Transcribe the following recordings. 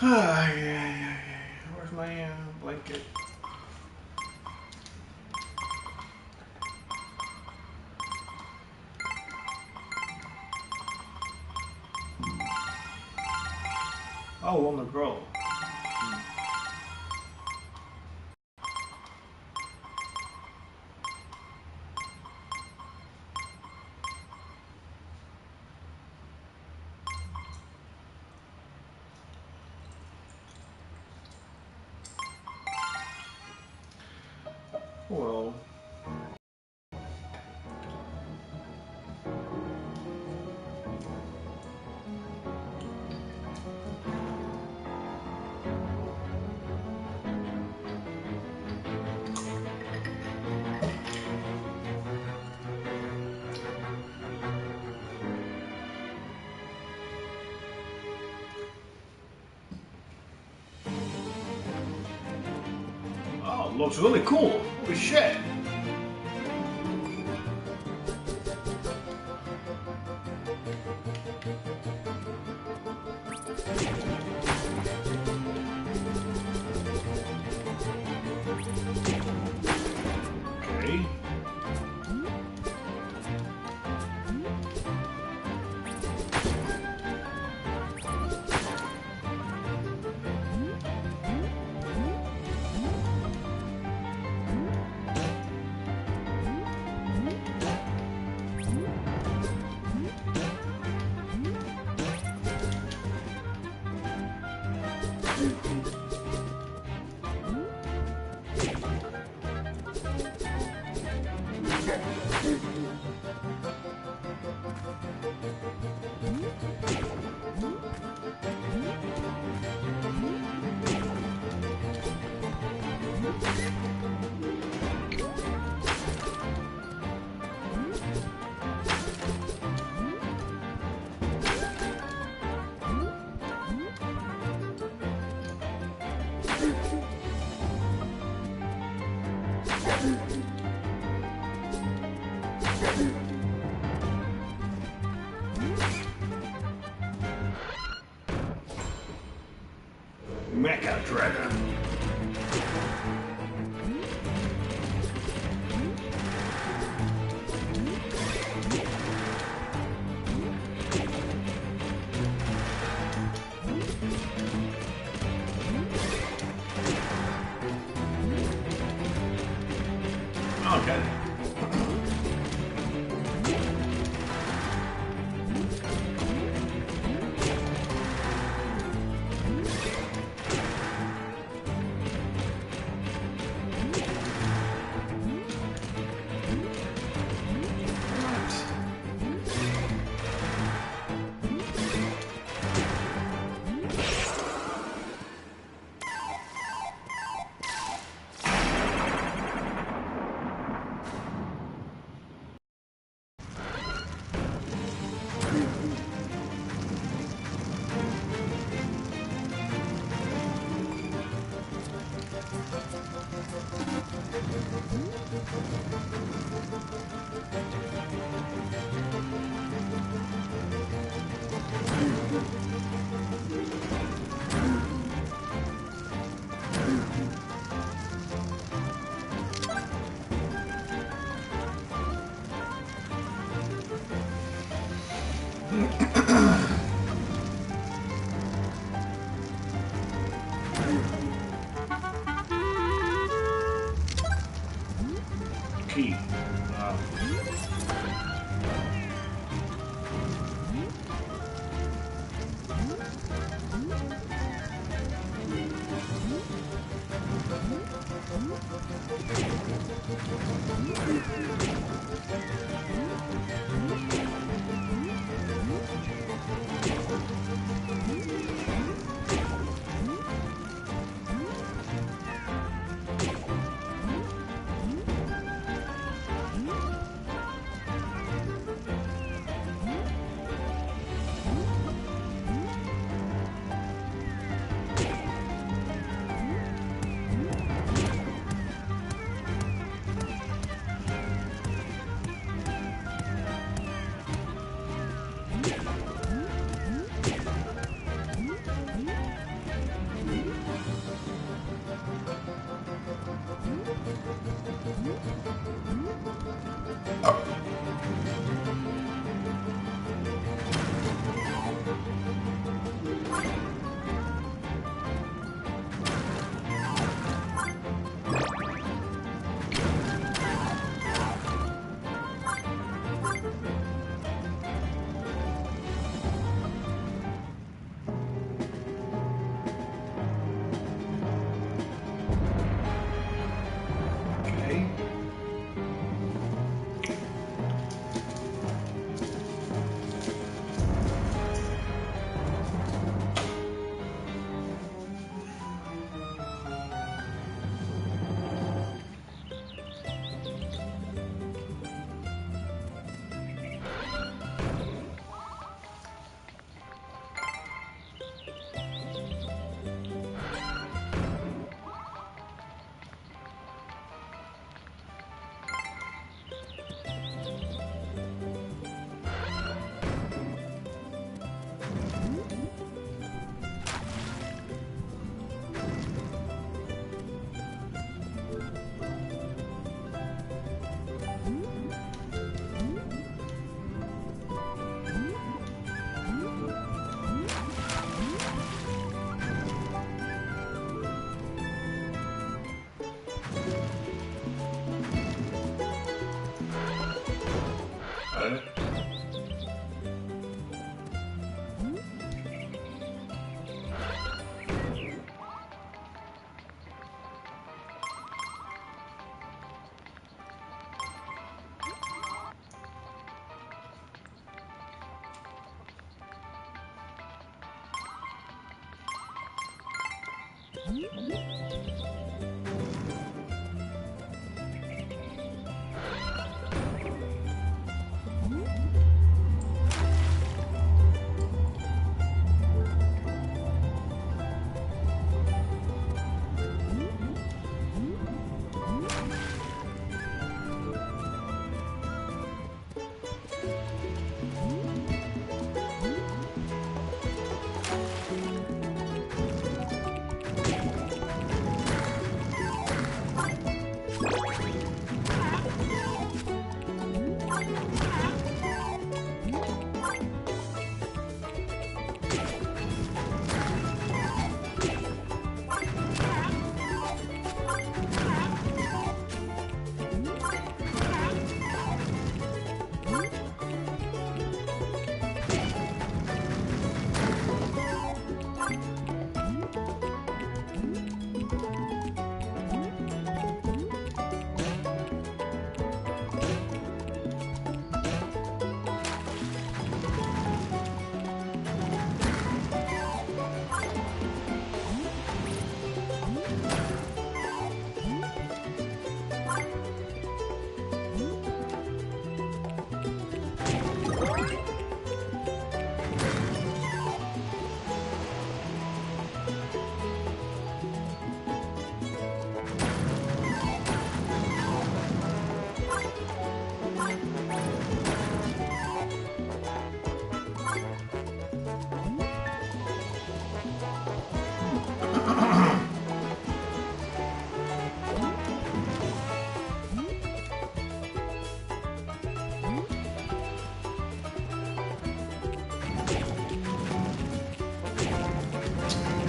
Where's my blanket? Oh, on the grill. Well. Oh, looks really cool. Holy shit. Okay. Mecha Dragon. Okay. Key.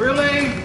Really?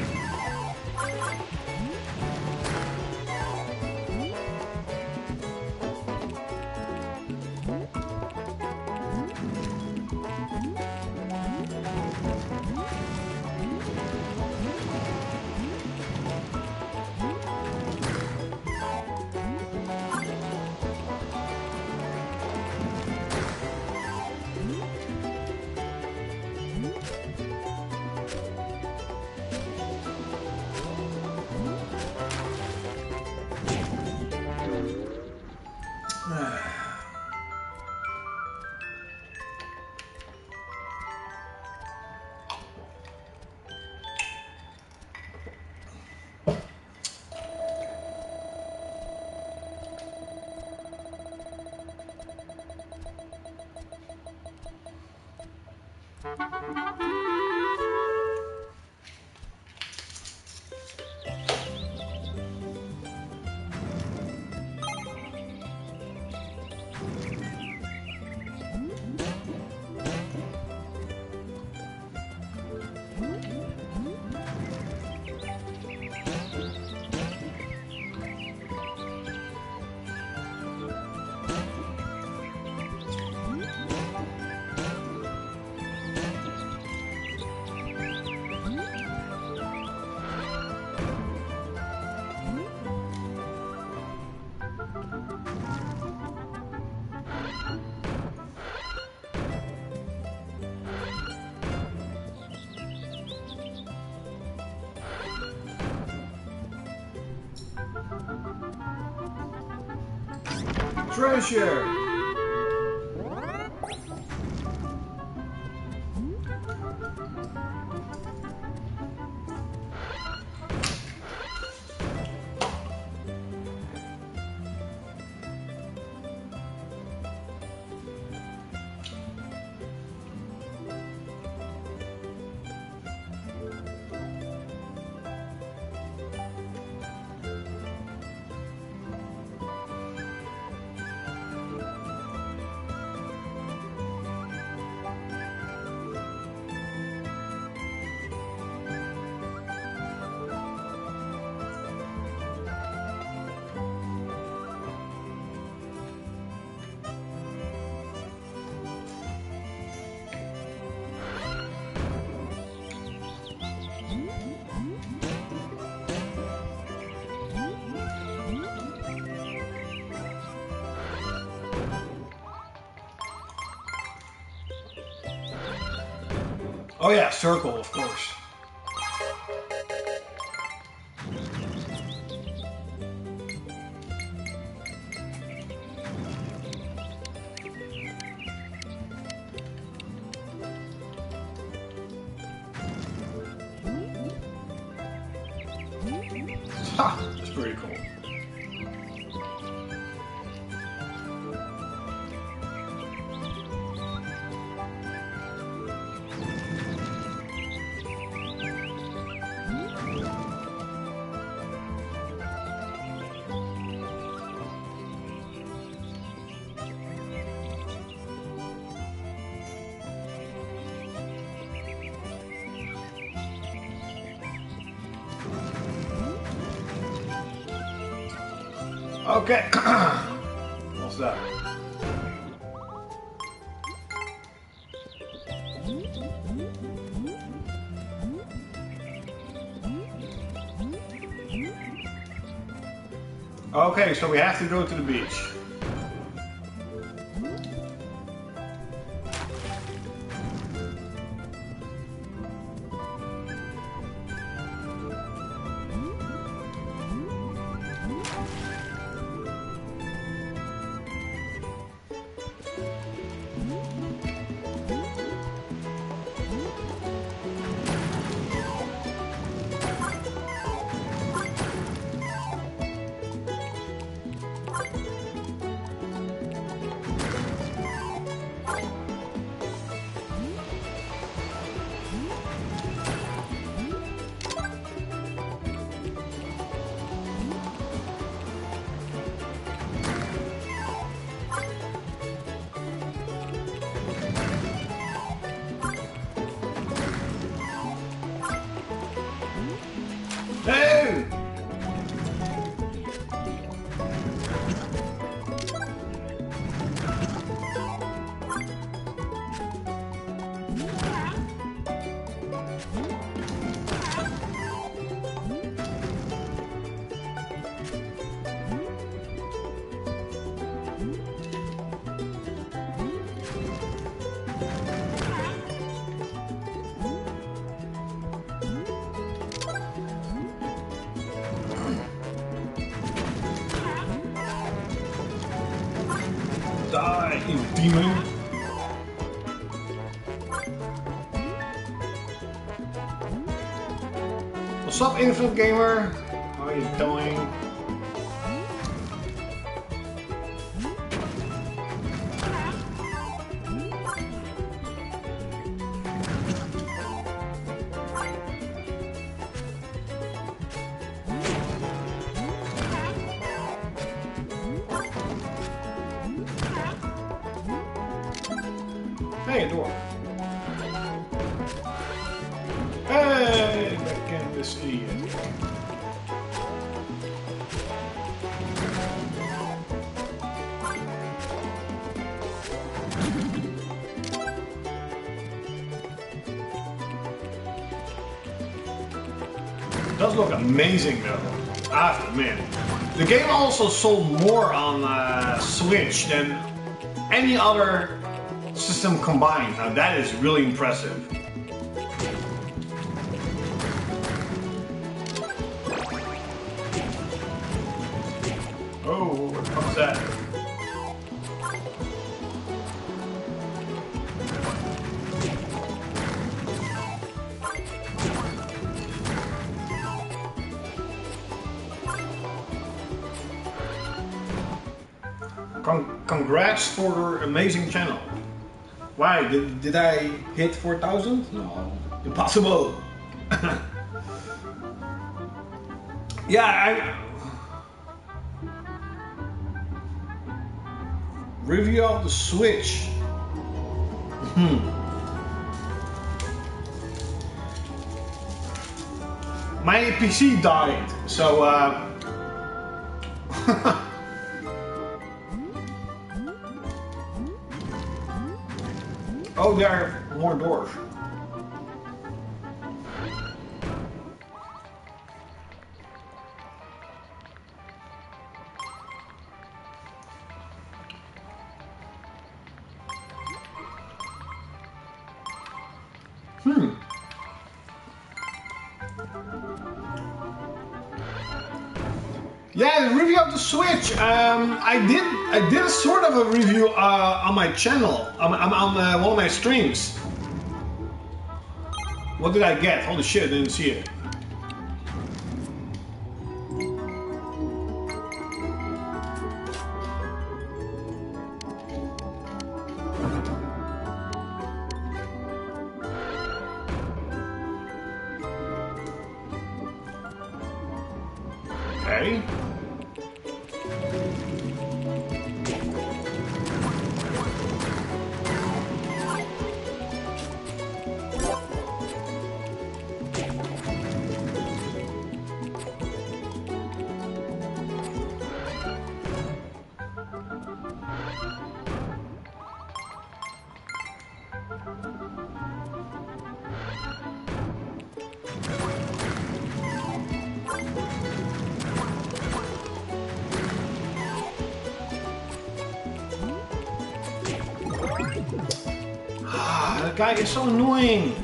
Treasure! Oh yeah, circle, of course. Ha! That's pretty cool. Okay. What's that? Okay, so we have to go to the beach. Hey! Die, you demon! What's up, Infinite Gamer? How are you doing? Hey, a door. Hey, back in the sea. It does look amazing though, I have to admit. The game also sold more on Switch than any other system combined. Now that is really impressive. Oh, what's that? Congrats for your amazing channel. Why? Did I hit 4,000? No. Impossible. Yeah, review of the Switch. My PC died, so oh, there are more doors. Yeah, the review of the Switch. I did a sort of a review on my channel, on one of my streams. What did I get? Holy shit, I didn't see it. Okay. Ah, that guy is so annoying.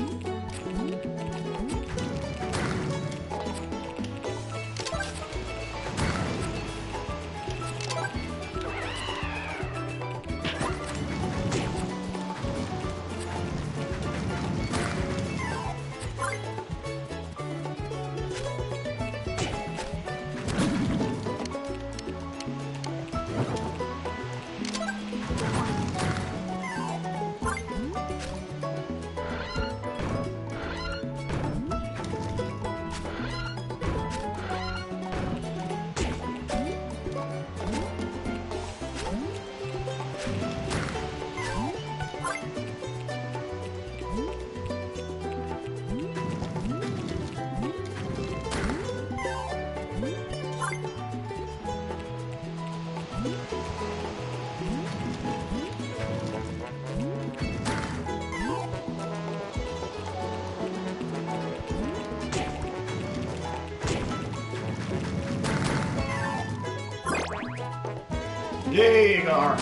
There you go.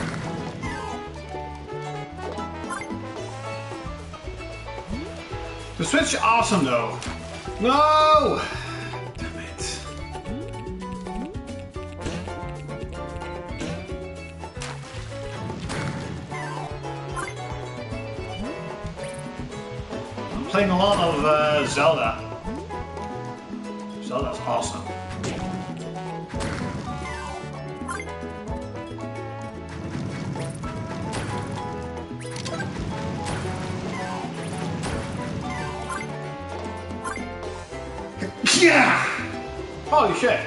The Switch is awesome though. No! Damn it. I'm playing a lot of Zelda. Zelda's awesome. Yeah! Holy shit.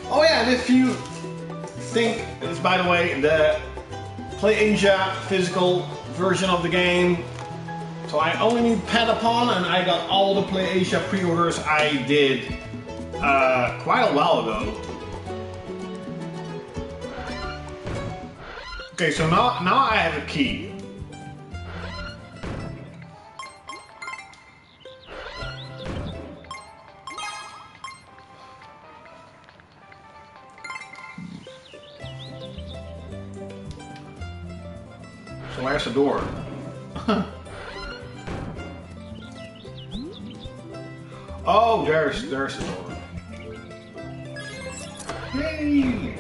Oh yeah, and if you think, it's by the way, the Play Asia physical version of the game. So I only need Patapon and I got all the Play Asia pre-orders I did quite a while ago. Okay, so now I have a key. So where's the door? Oh, there's the door. Yay!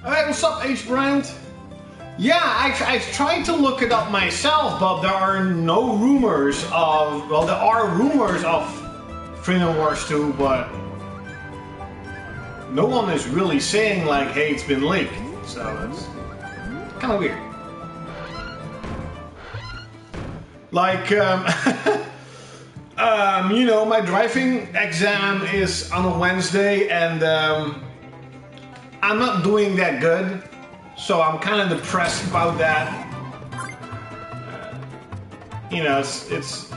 Alright, what's up, H-Brand? Yeah, I've tried to look it up myself, but there are no rumors of... Well, there are rumors of Freedom Wars 2, but... no one is really saying, like, hey, it's been leaked. So, it's kind of weird. Like, you know, my driving exam is on a Wednesday, and I'm not doing that good, so I'm kind of depressed about that. you know, it's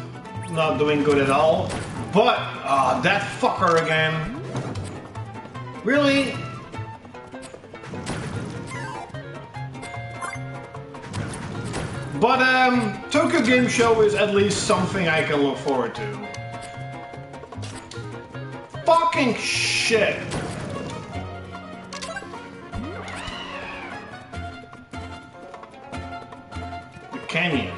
not doing good at all. But that fucker again. Really? But Tokyo Game Show is at least something I can look forward to. Fucking shit. The canyon.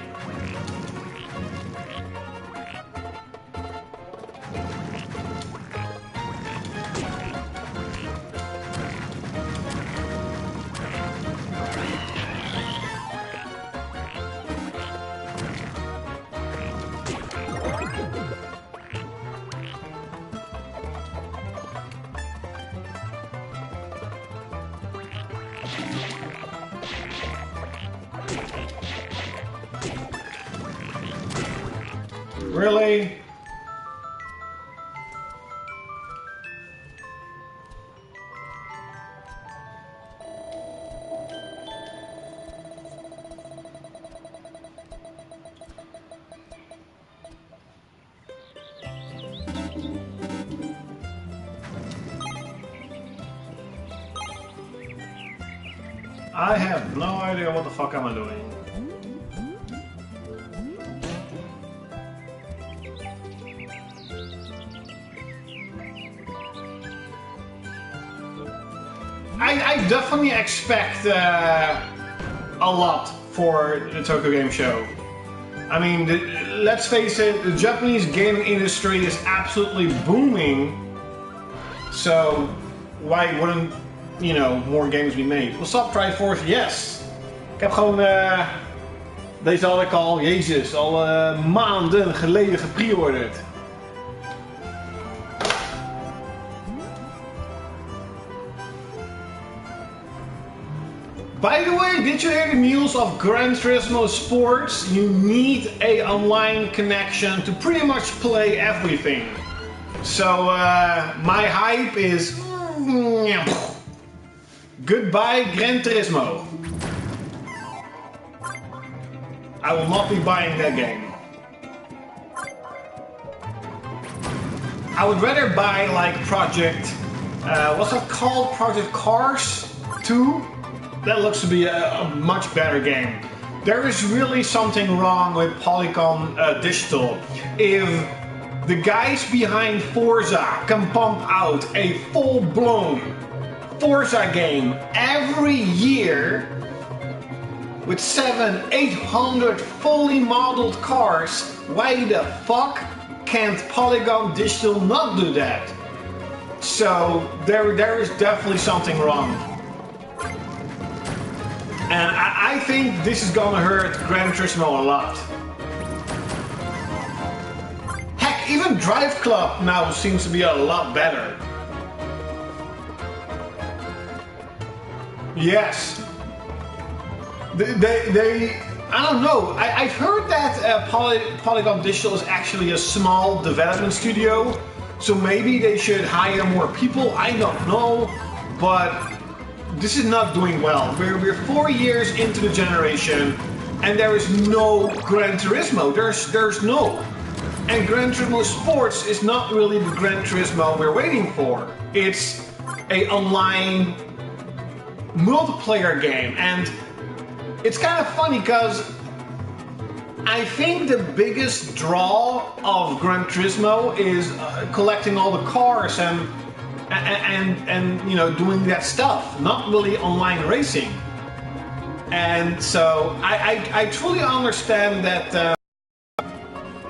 Really? I have no idea what the fuck am I doing. I definitely expect a lot for the Tokyo Game Show. I mean, let's face it, the Japanese gaming industry is absolutely booming. So why wouldn't, you know, more games be made? What's up, Triforce? Yes! Ik heb gewoon, deze had ik al, jezus, al maanden geleden gepreorderd. By the way, did you hear the news of Gran Turismo Sports? You need a online connection to pretty much play everything. So my hype is goodbye Gran Turismo. I will not be buying that game. I would rather buy like Project, what's that called? Project Cars 2? That looks to be a much better game. There is really something wrong with Polygon Digital. If the guys behind Forza can pump out a full-blown Forza game every year with 700-800 fully modeled cars, why the fuck can't Polygon Digital not do that? So there is definitely something wrong. And I think this is gonna hurt Gran Turismo a lot. Heck, even Drive Club now seems to be a lot better. Yes. They I don't know. I've heard that Polygon Digital is actually a small development studio. So maybe they should hire more people, I don't know. But this is not doing well. We're 4 years into the generation and there is no Gran Turismo. There's no. And Gran Turismo Sports is not really the Gran Turismo we're waiting for. It's a online multiplayer game, and it's kind of funny because I think the biggest draw of Gran Turismo is collecting all the cars and you know, doing that stuff, not really online racing. And so I truly understand that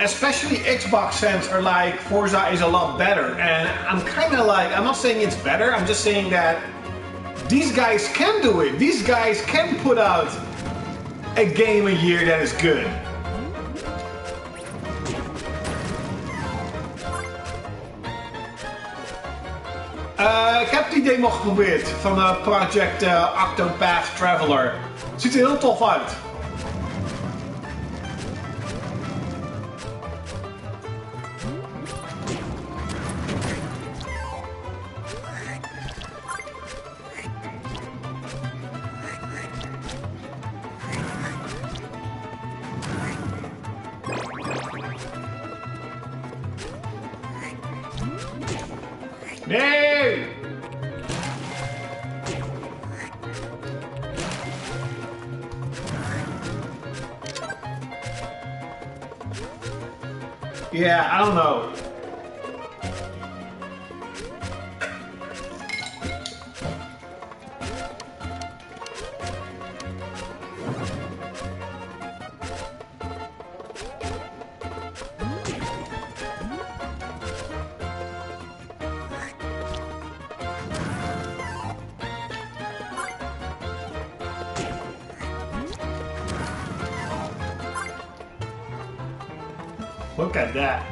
especially Xbox fans are like, Forza is a lot better, and I'm kind of like, I'm not saying it's better, I'm just saying that these guys can do it. These guys can put out a game a year that is good. Ik heb die demo geprobeerd van Project Octopath Traveler. Ziet er heel tof uit. Yeah, I don't know. Look at that.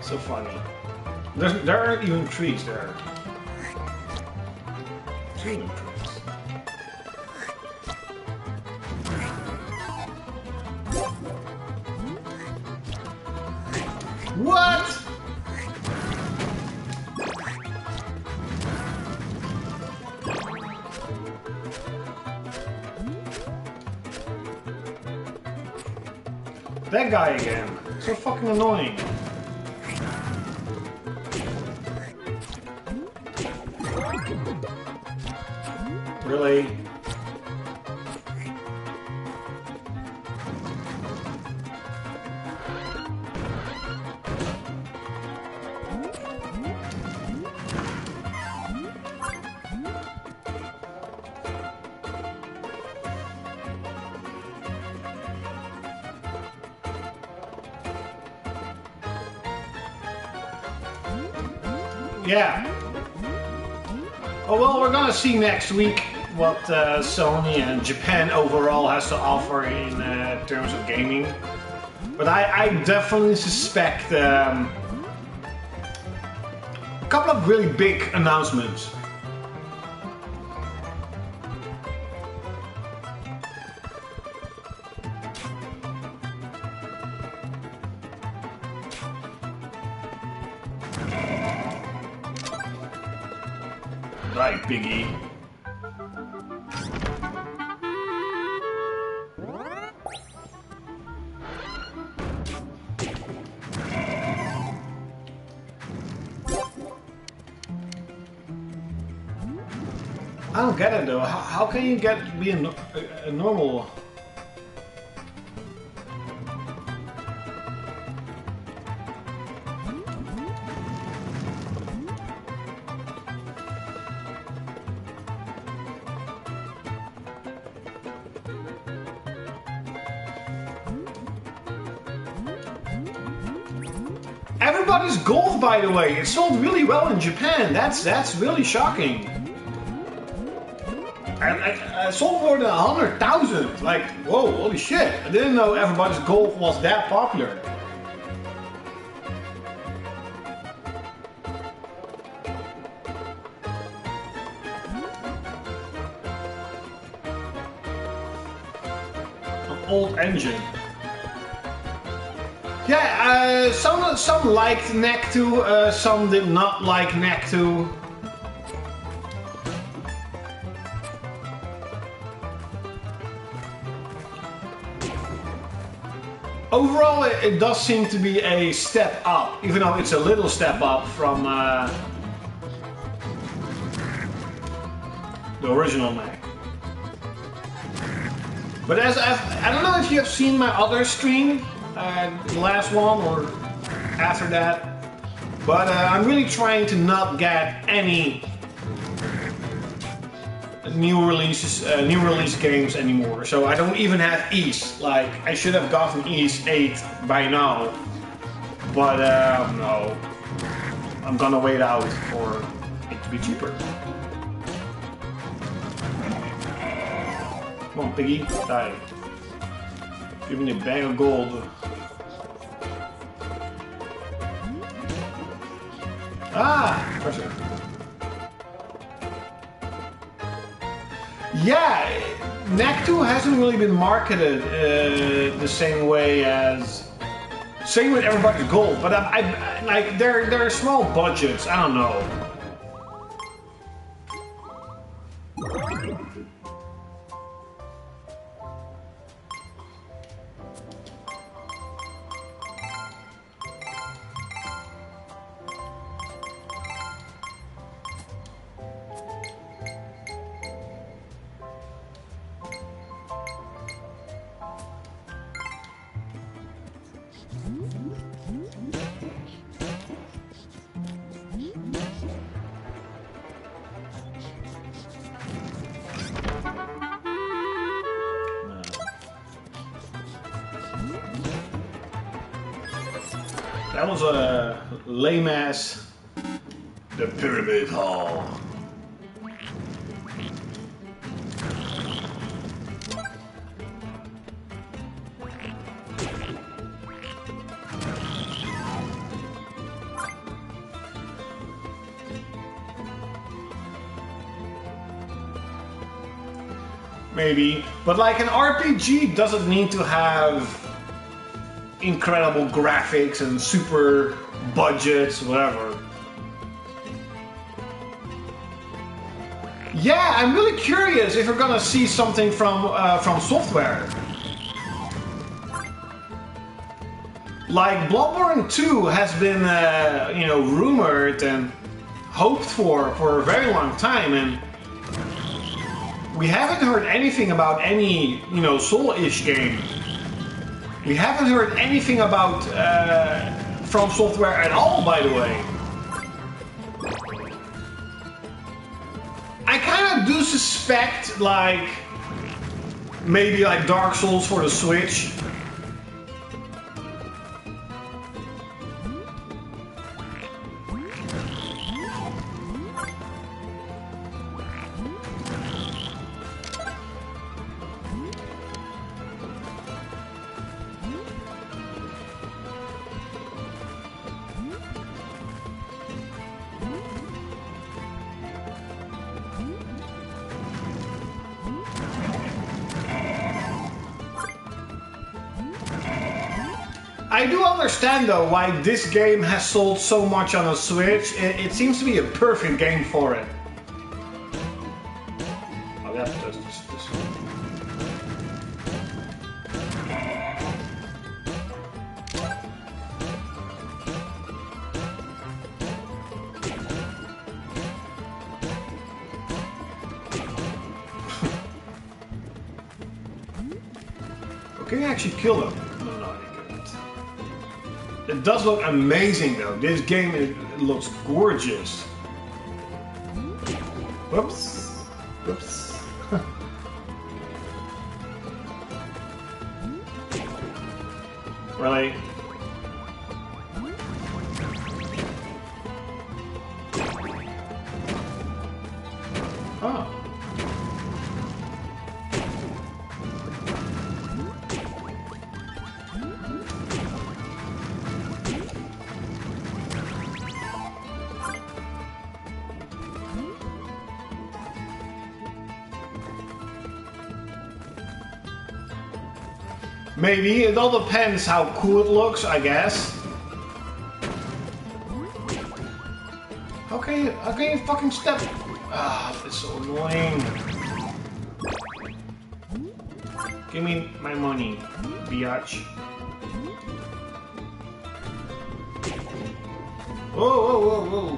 So funny. There aren't even trees there. Trees. What? That guy again. So fucking annoying. Really? Yeah. Oh well, we're gonna see next week what Sony and Japan overall has to offer in terms of gaming. But I definitely suspect a couple of really big announcements. Right, Biggie. I don't get it though. How can you be a normal? Everybody's Golf, by the way, it sold really well in Japan. That's really shocking. I sold more than 100,000. Like, whoa, holy shit! I didn't know Everybody's Golf was that popular. An old engine. Yeah, some liked Neck 2, some did not like Neck 2. Overall, it does seem to be a step up, even though it's a little step up from the original Neck. But I don't know if you have seen my other stream. The last one or after that, but I'm really trying to not get any new release games anymore. So I don't even have East. Like I should have gotten East 8 by now, but no, I'm gonna wait out for it to be cheaper. Come on, piggy, die. Give me a bag of gold. Ah, pressure. Yeah, Neck 2 hasn't really been marketed the same way as. Same with Everybody's Golf, but I like they're small budgets. I don't know. That was a lame ass. The Pyramid Hall. Maybe, but like an RPG doesn't need to have incredible graphics and super budgets, whatever. Yeah, I'm really curious if we're gonna see something from software. Like Bloodborne 2 has been, you know, rumored and hoped for a very long time, and we haven't heard anything about any, you know, Soul-ish game. We haven't heard anything about From Software at all, by the way. I kind of do suspect, like, maybe like Dark Souls for the Switch. I do understand though why this game has sold so much on the Switch. It seems to be a perfect game for it. Oh, that's just this. Can you actually kill them? It does look amazing though. This game, it looks gorgeous. Whoops. Whoops. Really? Oh. Maybe, it all depends how cool it looks, I guess. How can you fucking step? Ah, it's so annoying. Give me my money, biatch. Whoa, whoa, whoa, whoa.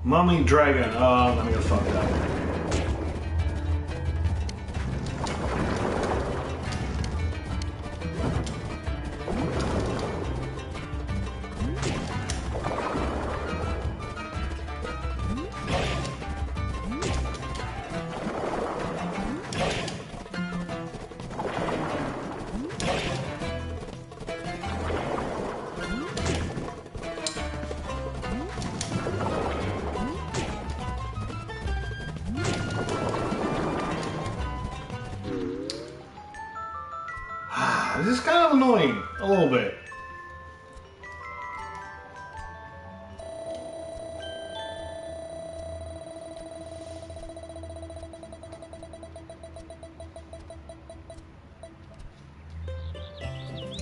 Mummy Dragon. Oh, let me get fucked up. This is kind of annoying, a little bit.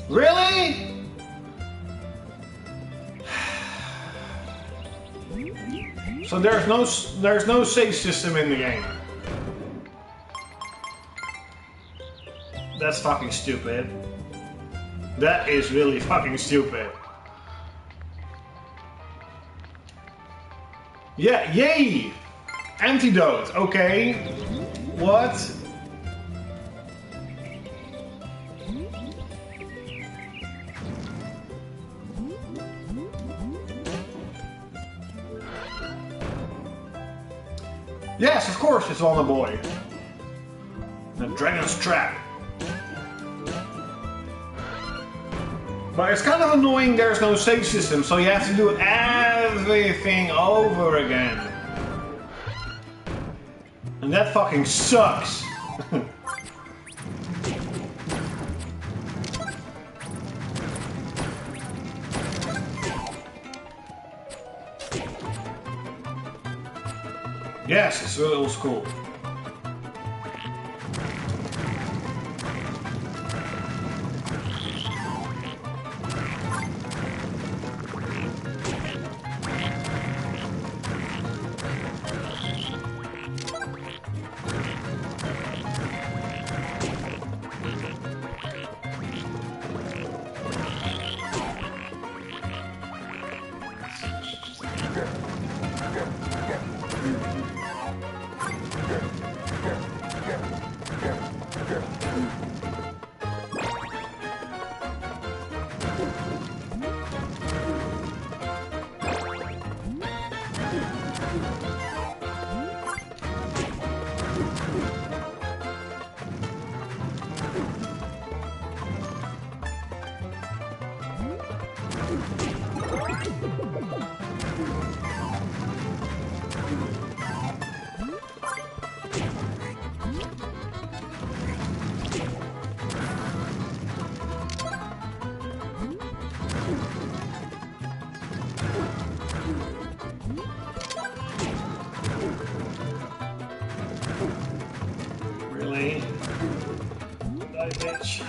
Really? So there's no save system in the game. That's fucking stupid. That is really fucking stupid. Yeah, yay! Antidote, okay. What? Yes, of course, it's Wonderboy. The Dragon's Trap. But it's kind of annoying there's no save system, so you have to do everything over again. And that fucking sucks. Yes, it's really old school. Really? Die, bitch.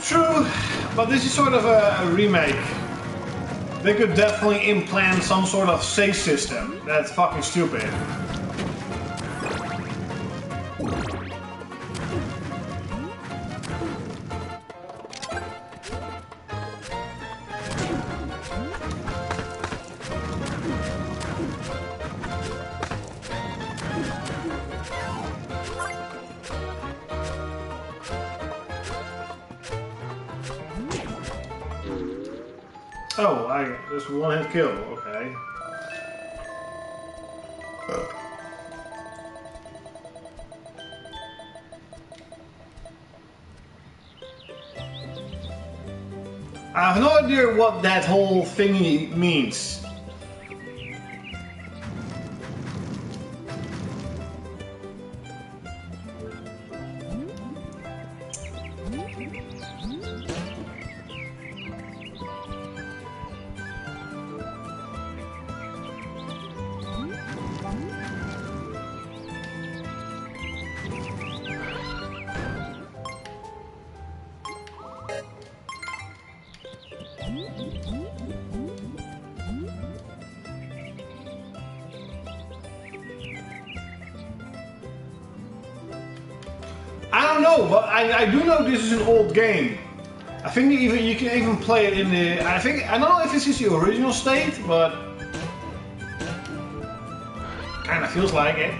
True, but this is sort of a remake. They could definitely implant some sort of save system. That's fucking stupid. Oh, there's one hit kill, okay. I have no idea what that whole thingy means. I don't know, but I do know this is an old game. I think you can even play it in the... I don't know if this is the original state, but... Kinda feels like it.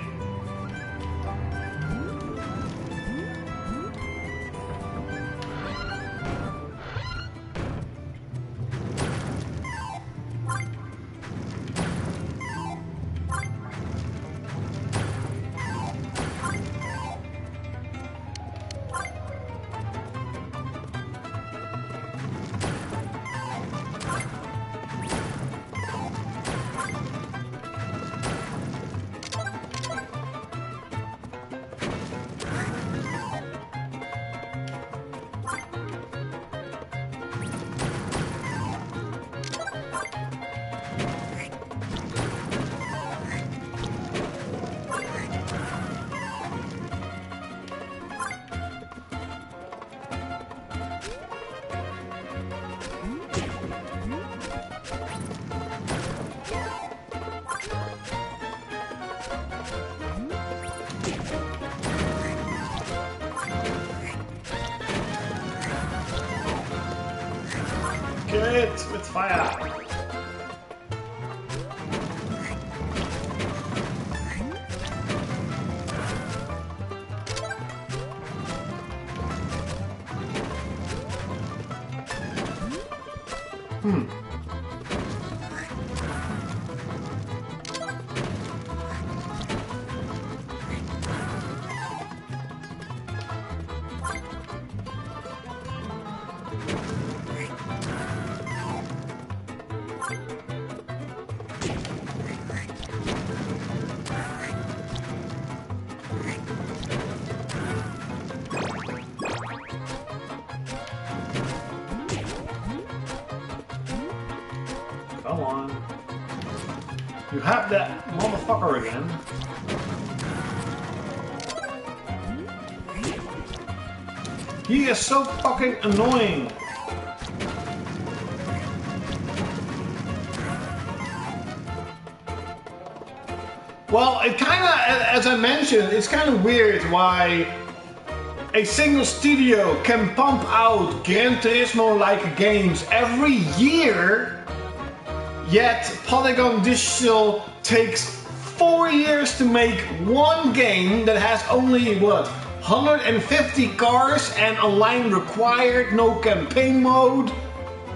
Kill it with fire! Come on. You have that motherfucker again. He is so fucking annoying. Well, it kinda, as I mentioned, it's kinda weird why a single studio can pump out Gran Turismo-like games every year, yet Polygon Digital takes 4 years to make one game that has only, what, 150 cars and online required, no campaign mode?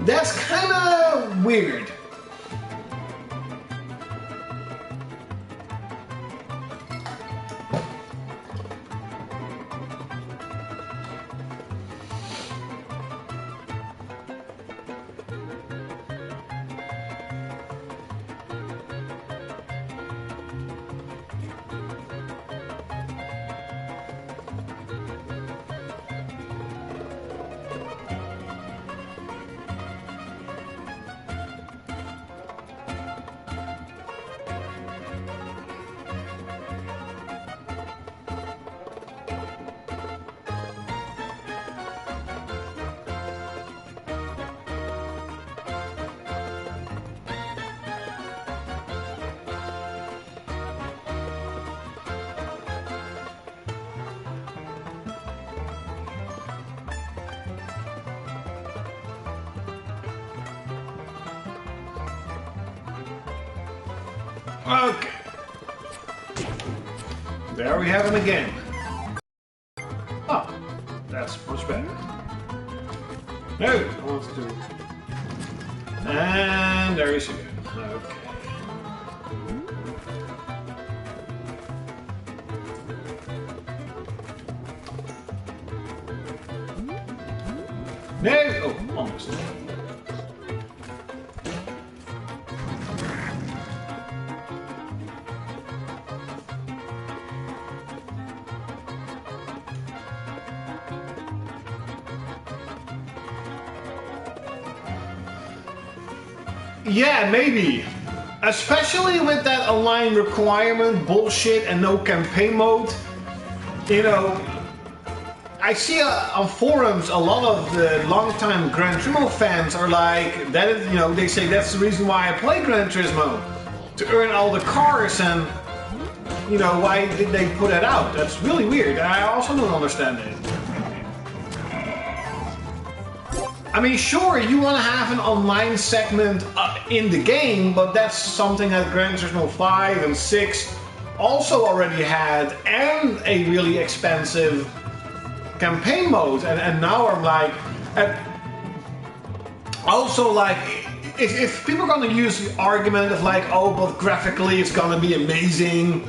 That's kinda weird. Okay. There we have him again. Oh, that's much better. No, I want to do. And there is again. Okay. No! Oh, almost. Yeah, maybe. Especially with that online requirement bullshit and no campaign mode. You know, I see on forums a lot of the longtime Gran Turismo fans are like, that is, you know, they say that's the reason why I play Gran Turismo, to earn all the cars, and you know, why did they put it out? That's really weird. I also don't understand it. I mean, sure, you want to have an online segment in the game, but that's something that Gran Turismo 5 and 6 also already had, and a really expensive campaign mode. And now I'm like, also like, if people are going to use the argument of like, oh, but graphically it's going to be amazing,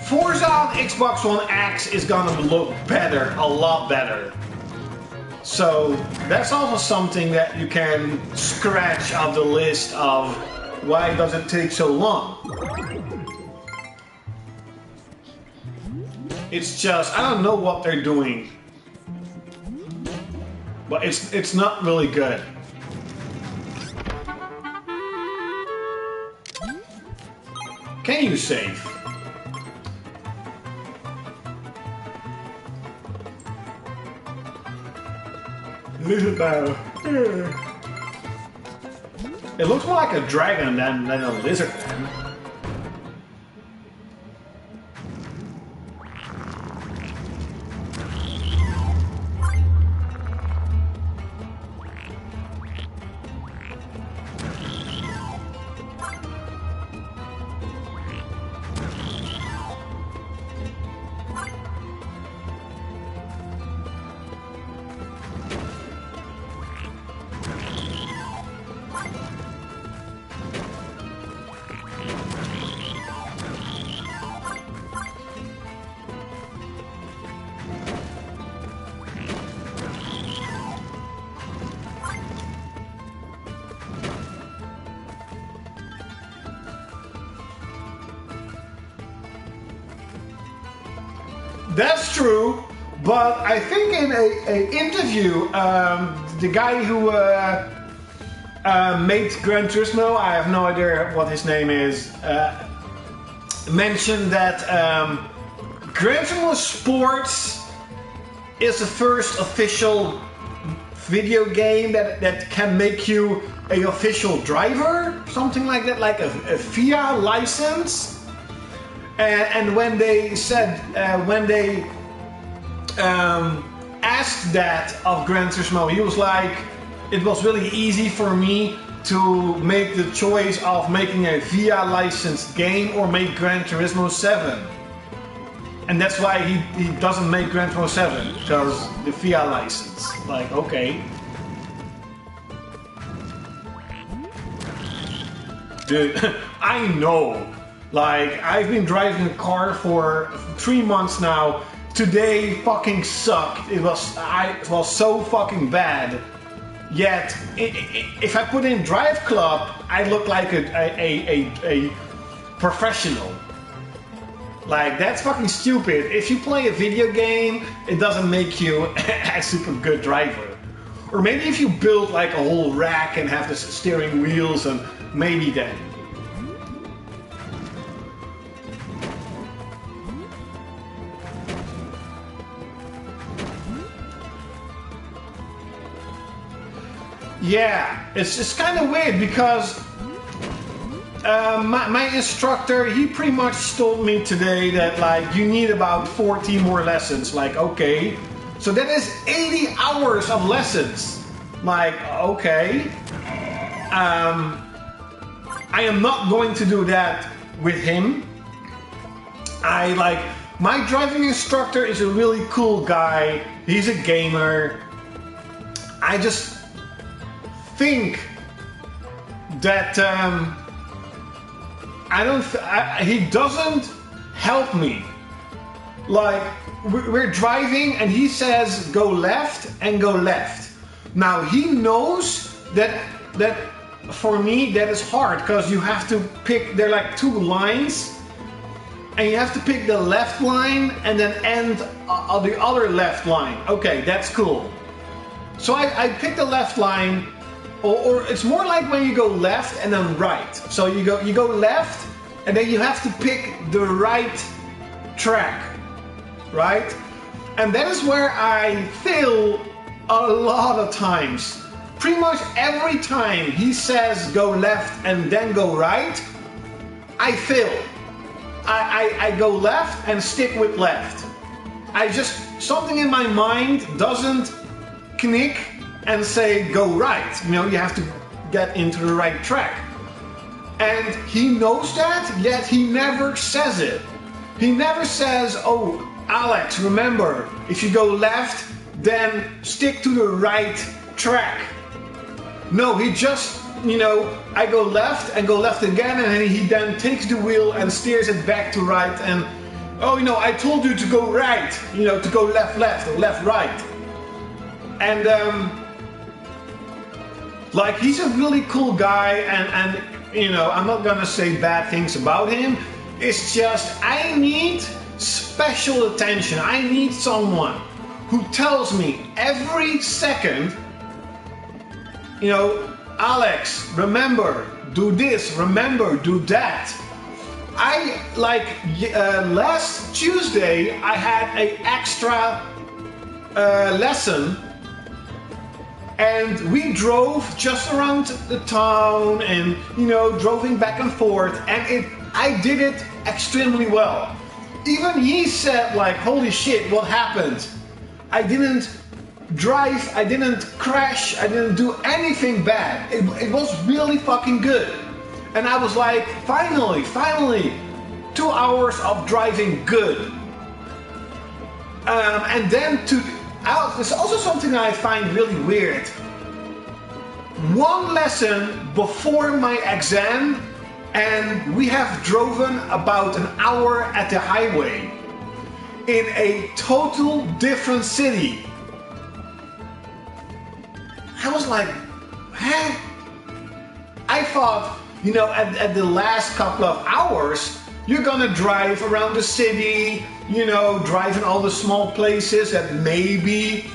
Forza on Xbox One X is going to look better, a lot better. So that's also something that you can scratch off the list of why does it take so long. It's just, I don't know what they're doing, but it's not really good. Can you save? Little bow. It looks more like a dragon than a lizard man. That's true, but I think in a interview, the guy who made Gran Turismo, I have no idea what his name is, mentioned that Gran Turismo Sports is the first official video game that can make you an official driver, something like that, like a FIA license. And when they said, when they asked that of Gran Turismo, he was like, it was really easy for me to make the choice of making a FIA licensed game or make Gran Turismo 7. And that's why he doesn't make Gran Turismo 7, because the FIA license. Like, okay. Dude, I know. Like, I've been driving a car for 3 months now. Today fucking sucked. It was so fucking bad. Yet, if I put in Drive Club, I look like a professional. Like, that's fucking stupid. If you play a video game, it doesn't make you a super good driver. Or maybe if you build like a whole rack and have the steering wheels, and maybe then. Yeah, it's kind of weird because my instructor, he pretty much told me today that like you need about 40 more lessons. Like, okay, so that is 80 hours of lessons. Like, okay, I am not going to do that with him. My driving instructor is a really cool guy. He's a gamer. I just think that he doesn't help me. Like, we're driving and he says go left and go left. Now he knows that for me that is hard, because you have to pick, there are like 2 lines and you have to pick the left line and then end the other left line. Okay, that's cool. So I picked the left line. Or it's more like when you go left and then right. So you go left and then you have to pick the right track, right? And that is where I fail a lot of times. Pretty much every time he says go left and then go right, I fail. I go left and stick with left. Something in my mind doesn't click and say go right. You know, you have to get into the right track. And he knows that, yet he never says it. He never says, oh, Alex, remember, if you go left, then stick to the right track. No, he just, you know, I go left and go left again, and he then takes the wheel and steers it back to right. And, oh, you know, I told you to go right, you know, to go left, left, or left, right. And, like, he's a really cool guy, and you know, I'm not gonna say bad things about him. It's just, I need special attention. I need someone who tells me every second, you know, Alex, remember, do this, remember, do that. Last Tuesday, I had an extra lesson. And we drove just around the town and, you know, driving back and forth, and I did it extremely well. Even he said, like, holy shit, what happened? I didn't drive, I didn't crash, I didn't do anything bad. It was really fucking good. And I was like, finally, 2 hours of driving good. And then there's also something I find really weird. One lesson before my exam, and we have driven about an hour at the highway in a total different city. I was like, huh? I thought, you know, at the last couple of hours, You're gonna drive around the city, you know, drive in all the small places that maybe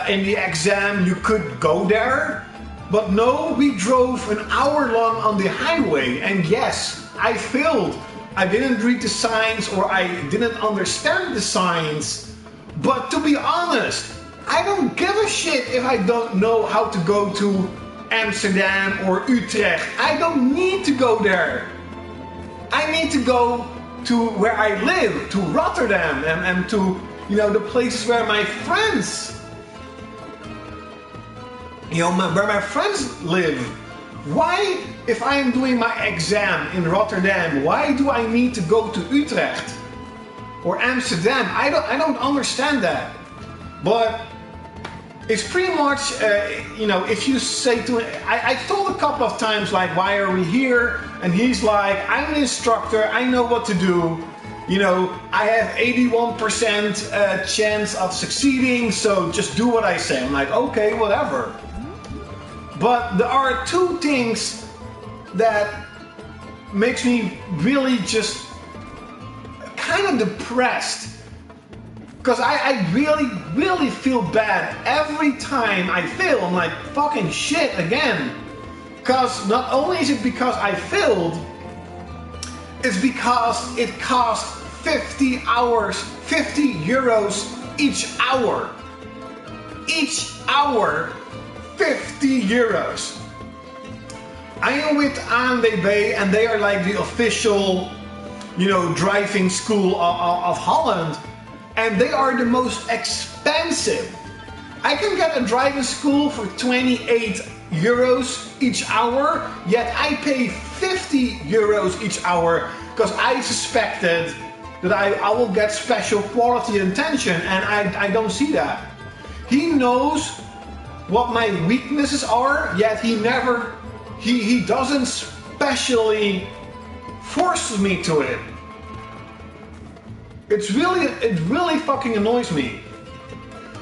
in the exam you could go there. But no, we drove an hour long on the highway, and yes, I failed. I didn't read the signs, or I didn't understand the signs. But to be honest, I don't give a shit if I don't know how to go to Amsterdam or Utrecht. I don't need to go there. I need to go to where I live, to Rotterdam, and to, you know, the places where my friends, you know, where my friends live. Why, if I am doing my exam in Rotterdam, why do I need to go to Utrecht or Amsterdam? I don't understand that. But it's pretty much, you know, if you say to him, I told a couple of times, like, why are we here? And he's like, I'm an instructor, I know what to do. You know, I have 81% chance of succeeding, so just do what I say. I'm like, okay, whatever. But there are two things that makes me really just kind of depressed. Because I really feel bad every time I fail. I'm like, fucking shit again. Because not only is it because I failed, it's because it cost 50 hours, 50 euros each hour. Each hour, 50 euros. I am with ANWB, and they are like the official, you know, driving school of Holland. And they are the most expensive. I can get a driving school for 28 euros each hour, yet I pay 50 euros each hour because I suspected that I will get special quality and attention, and I don't see that. He knows what my weaknesses are, yet he doesn't specially force me to it. It really fucking annoys me,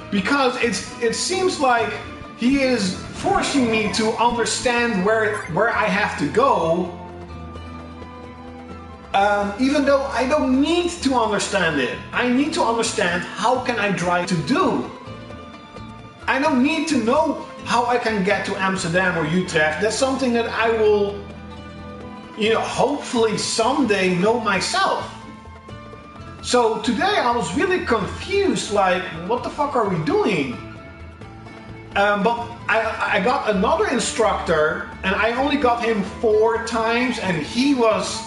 because it seems like he is forcing me to understand where I have to go, even though I don't need to understand it. I need to understand how can I drive to do. I don't need to know how I can get to Amsterdam or Utrecht. That's something that I will, you know, hopefully someday know myself. So today I was really confused, like, what the fuck are we doing? But I got another instructor, and I only got him 4 times, and he was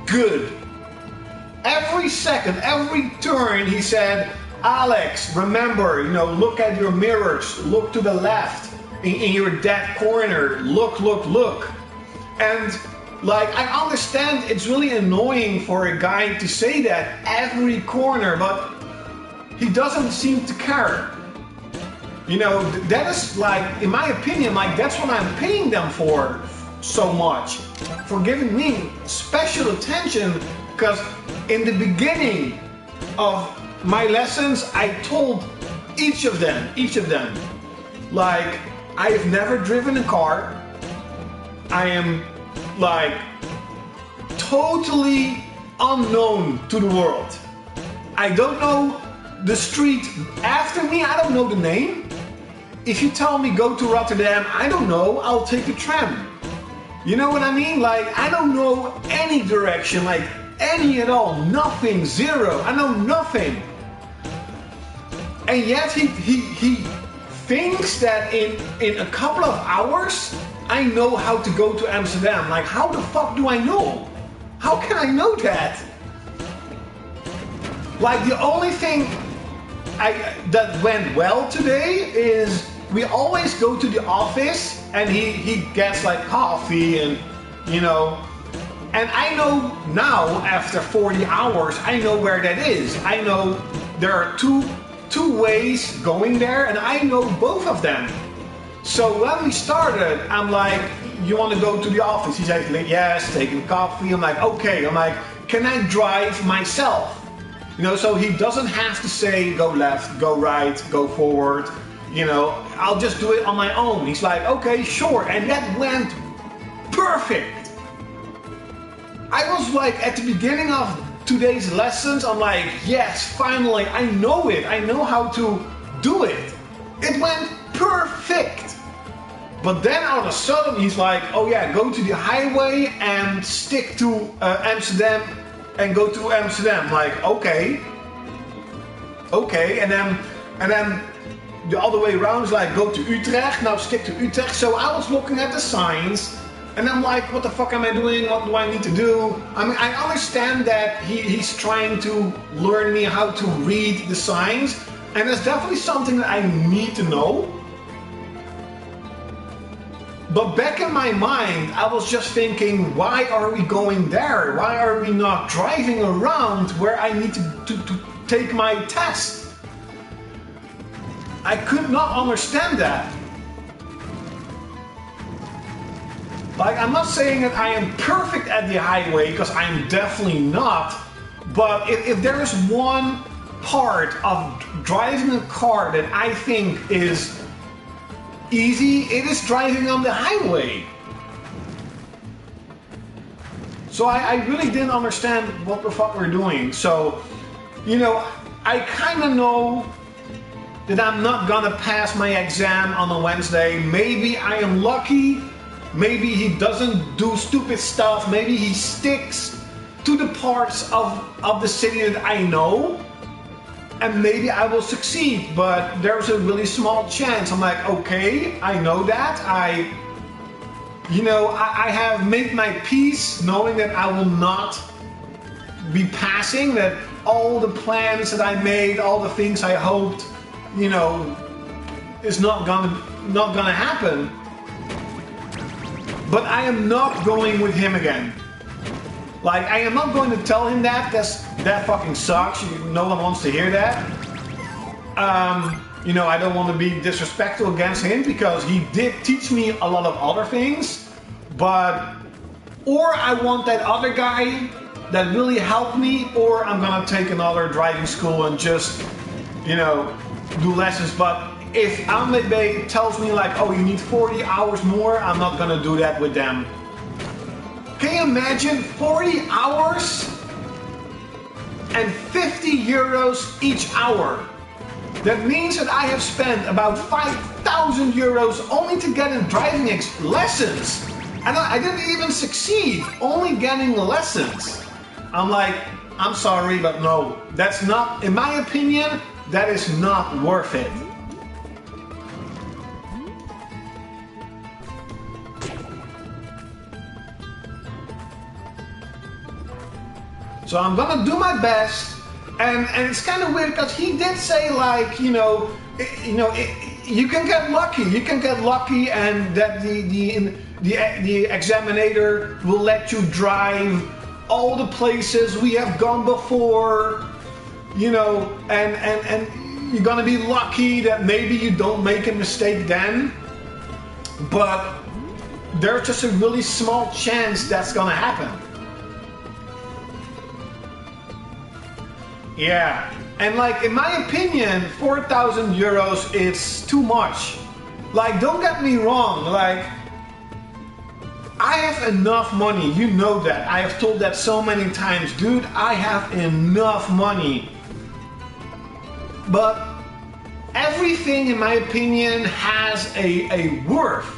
good. Every second, every turn, he said, Alex, remember, you know, look at your mirrors, look to the left, in your dead corner, look. And like, I understand it's really annoying for a guy to say that every corner, but he doesn't seem to care. You know, that is like, in my opinion, like, that's what I'm paying them for so much. For giving me special attention, because in the beginning of my lessons, I told each of them, like, I have never driven a car. I am like totally unknown to the world. I don't know the street after me, I don't know the name. If you tell me go to Rotterdam, I don't know, I'll take a tram. You know what I mean? Like, I don't know any direction, like any at all, nothing, zero, I know nothing. And yet he thinks that in a couple of hours, I know how to go to Amsterdam. Like, how the fuck do I know? How can I know that? Like, the only thing that went well today is we always go to the office and he gets like coffee and, you know, and I know now after 40 hours, I know where that is. I know there are two ways going there, and I know both of them. So when we started, I'm like, you want to go to the office? He's like, yes, taking coffee. I'm like, okay. I'm like, can I drive myself? You know, so he doesn't have to say, go left, go right, go forward. You know, I'll just do it on my own. He's like, okay, sure. And that went perfect. I was like, at the beginning of today's lessons, I'm like, yes, finally, I know it. I know how to do it. It went perfect. But then all of a sudden, he's like, oh yeah, go to the highway and stick to Amsterdam and go to Amsterdam. Like, okay. Okay, and then the other way around is like, go to Utrecht, now stick to Utrecht. So I was looking at the signs, and I'm like, what the fuck am I doing? What do I need to do? I mean, I understand that he's trying to learn me how to read the signs, and it's definitely something that I need to know. But back in my mind, I was just thinking, why are we going there? Why are we not driving around where I need to take my test? I could not understand that. Like, I'm not saying that I am perfect at the highway, because I'm definitely not. But if there is one part of driving a car that I think is easy, it is driving on the highway. So I really didn't understand what the fuck we're doing. So, you know, I kind of know that I'm not gonna pass my exam on a Wednesday. Maybe I am lucky. Maybe he doesn't do stupid stuff. Maybe he sticks to the parts of the city that I know. And maybe I will succeed, but there's a really small chance. I'm like, okay, I know that. I have made my peace knowing that I will not be passing, that all the plans that I made, all the things I hoped, you know, is not gonna happen. But I am not going with him again. Like, I am not going to tell him that. That fucking sucks. No one wants to hear that. You know, I don't want to be disrespectful against him, because he did teach me a lot of other things. But, or I want that other guy that really helped me, or I'm gonna take another driving school and just, you know, do lessons. But if Ahmed Bey tells me like, oh, you need 40 hours more, I'm not gonna do that with them. Can you imagine 40 hours and 50 euros each hour? That means that I have spent about 5,000 euros only to get in driving lessons. And I didn't even succeed, only getting lessons. I'm like, I'm sorry, but no, that's not, in my opinion, that is not worth it. So I'm gonna do my best, and it's kind of weird because he did say like, you can get lucky. You can get lucky, and that the examiner will let you drive all the places we have gone before, you know, and you're gonna be lucky that maybe you don't make a mistake then, but there's just a really small chance that's gonna happen. Yeah, and like, in my opinion, 4,000 euros is too much. Like, don't get me wrong, like, I have enough money, you know that. I have told that so many times, dude, I have enough money. But everything, in my opinion, has a worth.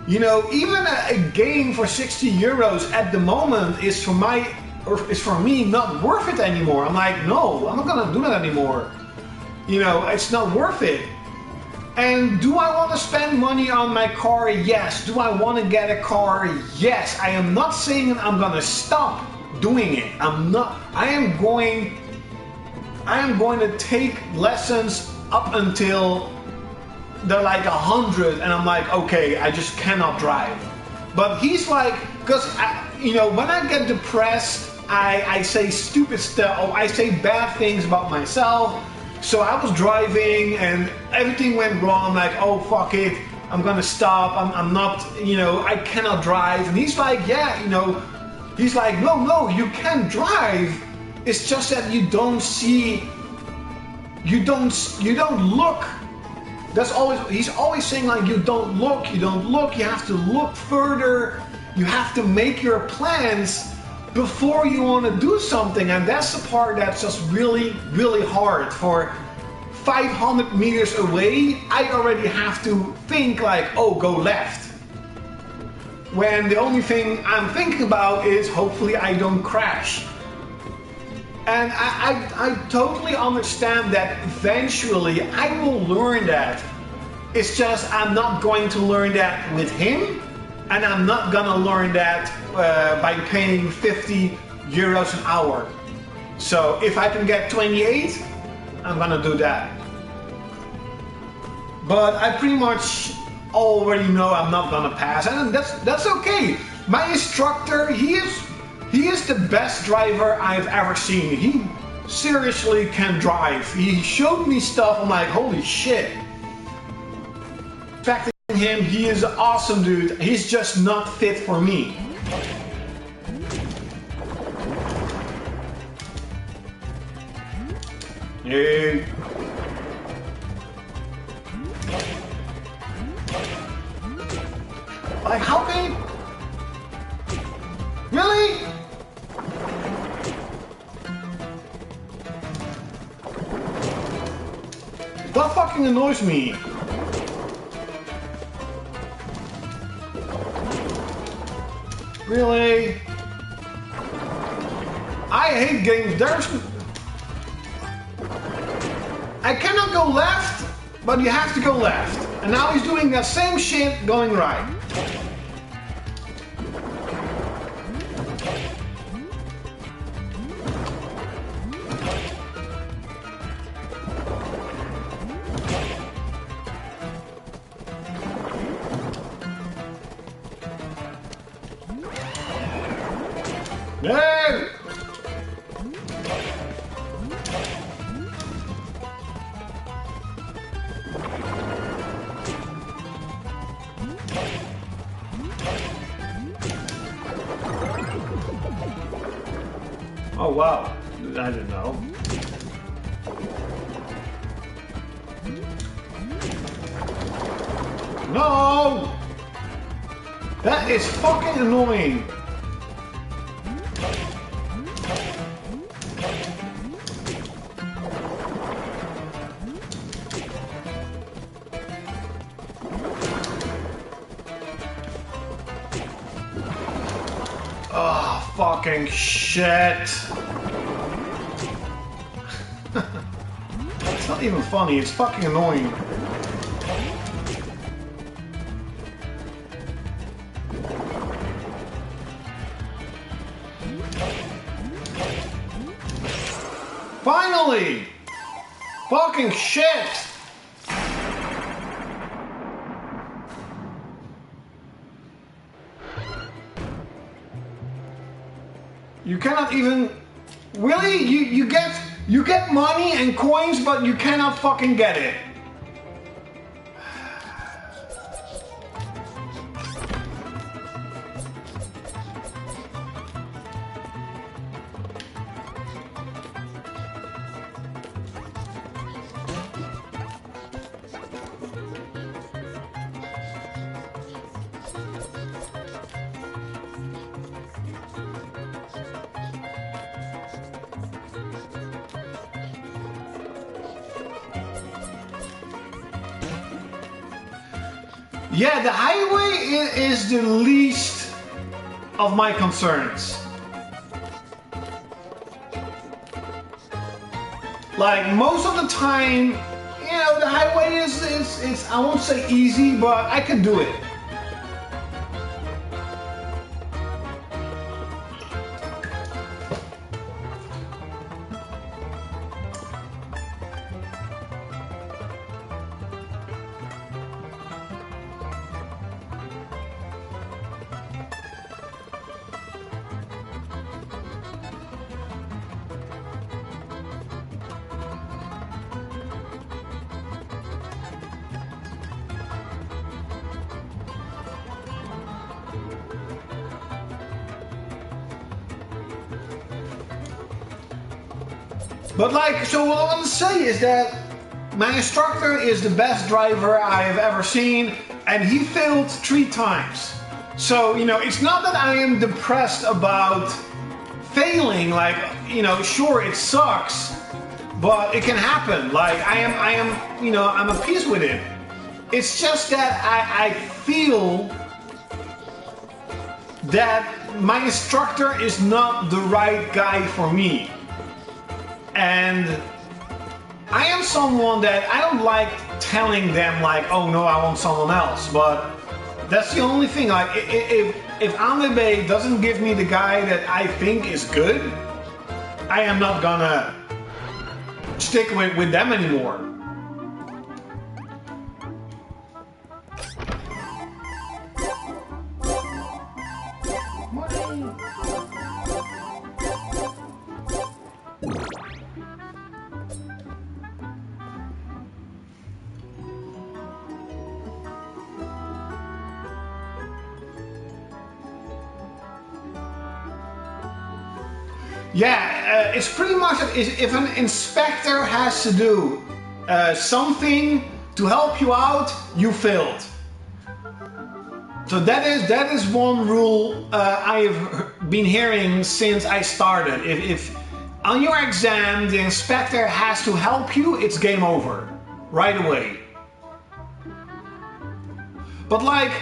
You know, even a game for 60 euros at the moment is for me not worth it anymore. I'm like, no, I'm not gonna do that anymore. You know, it's not worth it. And do I want to spend money on my car? Yes. Do I want to get a car? Yes. I am not saying I'm gonna stop doing it. I am going to take lessons up until they're like 100, and I'm like, okay, I just cannot drive. But he's like, because when I get depressed, I say stupid stuff, I say bad things about myself. So I was driving and everything went wrong. I'm like, oh fuck it, I'm gonna stop. I'm not, I cannot drive. And he's like, yeah, he's like, no, you can drive. It's just that you don't see, you don't look. He's always saying like, you don't look, you have to look further, you have to make your plans. before you want to do something, and that's the part that's just really, really hard. For 500 meters away, I already have to think like, oh, go left. When the only thing I'm thinking about is hopefully I don't crash. And I totally understand that eventually I will learn that. It's just I'm not going to learn that with him, and I'm not gonna learn that by paying 50 euros an hour. So if I can get 28, I'm gonna do that. But I pretty much already know I'm not gonna pass, and that's okay. My instructor, he is the best driver I've ever seen. He seriously can drive. He showed me stuff, I'm like, holy shit. Respecting him, he is an awesome dude. He's just not fit for me. Yeah. Like, how can you... Really? That fucking annoys me. Really? I hate games. I cannot go left, but you have to go left. And now he's doing that same shit going right. No! Oh wow, I didn't know. No! That is fucking annoying. Oh, fucking shit. It's not even funny, it's fucking annoying. Finally! Fucking shit! You cannot even... Really? You get money and coins, but you cannot fucking get it. Yeah, the highway is the least of my concerns. Like, most of the time, you know, the highway is I won't say easy, but I can do it. But like, so what I want to say is that my instructor is the best driver I have ever seen, and he failed 3 times. So, you know, it's not that I am depressed about failing, like, you know, sure, it sucks, but it can happen. Like, I am, you know, I'm at peace with it. It's just that I feel that my instructor is not the right guy for me. And I am someone that I don't like telling them like, oh no, I want someone else. But that's the only thing. Like, if Wonderboy doesn't give me the guy that I think is good, I am not gonna stick with them anymore. Yeah, it's pretty much if an inspector has to do something to help you out, you failed. So that is one rule I have been hearing since I started. If on your exam the inspector has to help you, it's game over right away. But like,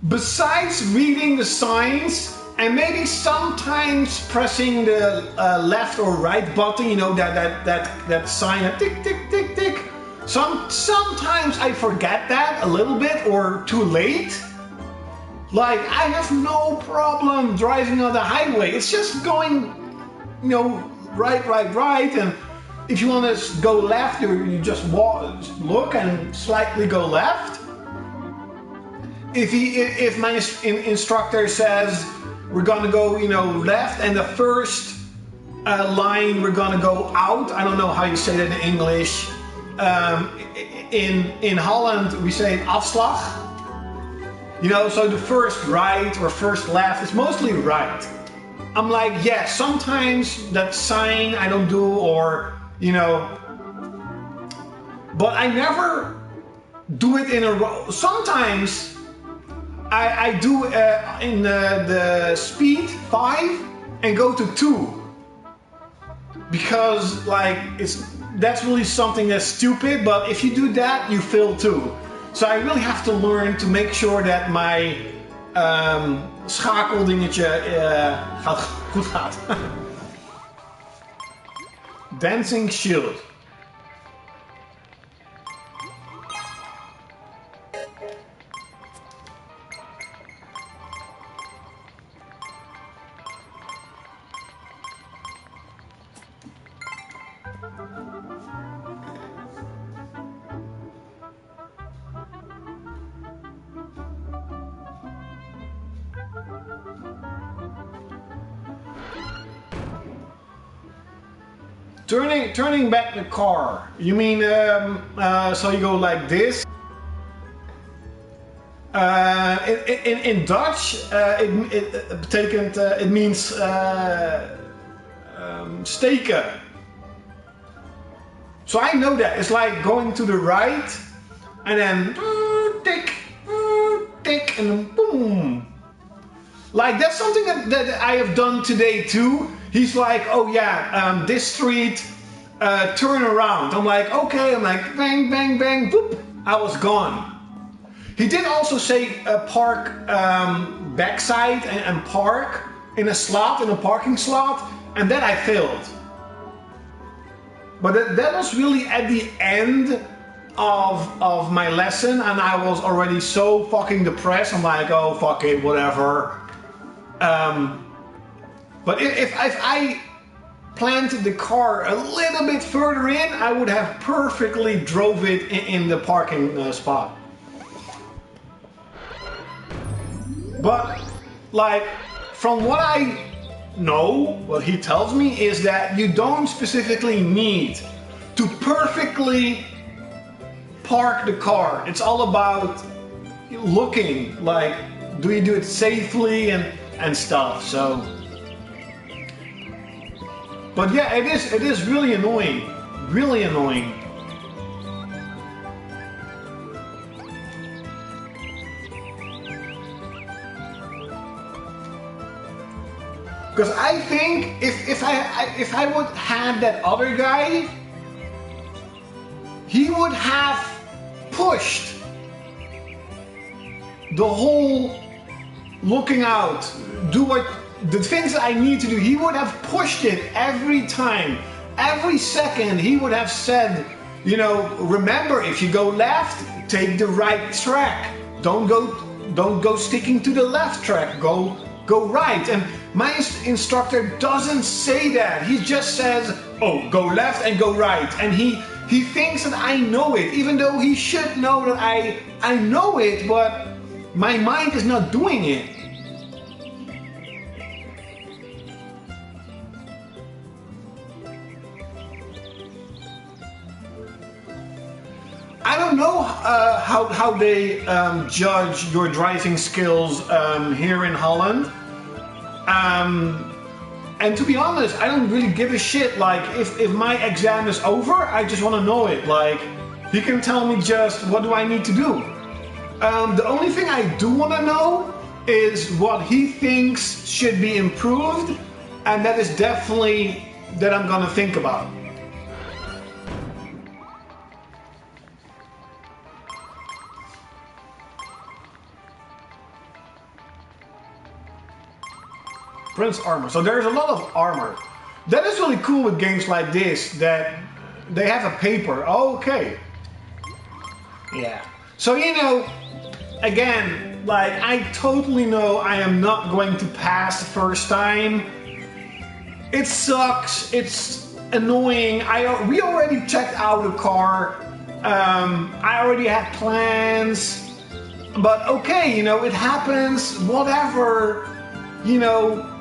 besides reading the signs and maybe sometimes pressing the left or right button, you know, that sign, that tick tick tick tick. Sometimes I forget that a little bit or too late. Like, I have no problem driving on the highway. It's just going, you know, right, and if you want to go left, you just look and slightly go left. If my instructor says we're gonna go, you know, left, and the first line we're gonna go out. I don't know how you say that in English. In Holland we say afslag. You know, so the first right or first left is mostly right. I'm like, yeah, sometimes that sign I don't do, or, you know, but I never do it in a row. Sometimes I do in the speed 5 and go to 2 because like that's really something that's stupid, but if you do that you fail too. So I really have to learn to make sure that my schakeldingetje goed gaat. Dancing shield. Turning back the car. You mean so you go like this? In Dutch, it betekent it means steken. So I know that it's like going to the right and then tick, tick, and then boom. Like, that's something that I have done today too. He's like, oh yeah, this street, turn around. I'm like, okay. I'm like, bang, bang, bang, whoop. I was gone. He did also say park backside and park in a slot, in a parking slot, and that I failed. But that was really at the end of my lesson, and I was already so fucking depressed. I'm like, oh fuck it, whatever. But if I planted the car a little bit further in, I would have perfectly drove it in the parking spot. But like, from what I know, what he tells me is that you don't specifically need to perfectly park the car. It's all about looking, like, do you do it safely and stuff. So, but yeah, it is really annoying, really annoying. Because I think if I would have that other guy, he would have pushed the whole looking out, do what the things that I need to do. He would have pushed it every time, every second. He would have said, you know, remember, if you go left, take the right track. Don't go sticking to the left track. Go right. And my instructor doesn't say that. He just says, oh, go left and go right. And he thinks that I know it, even though he should know that I know it, but my mind is not doing it. I don't know how they judge your driving skills here in Holland. And to be honest, I don't really give a shit. Like, if my exam is over, I just want to know it. Like, he can tell me just what do I need to do. The only thing I do want to know is what he thinks should be improved, and that is definitely that I'm gonna think about. Prince armor. So there's a lot of armor. That is really cool with games like this, that they have a paper. Okay. Yeah. So, you know, again, like, I totally know I am not going to pass the first time. It sucks. It's annoying. We already checked out the car. I already had plans. But okay, you know, it happens. Whatever. You know,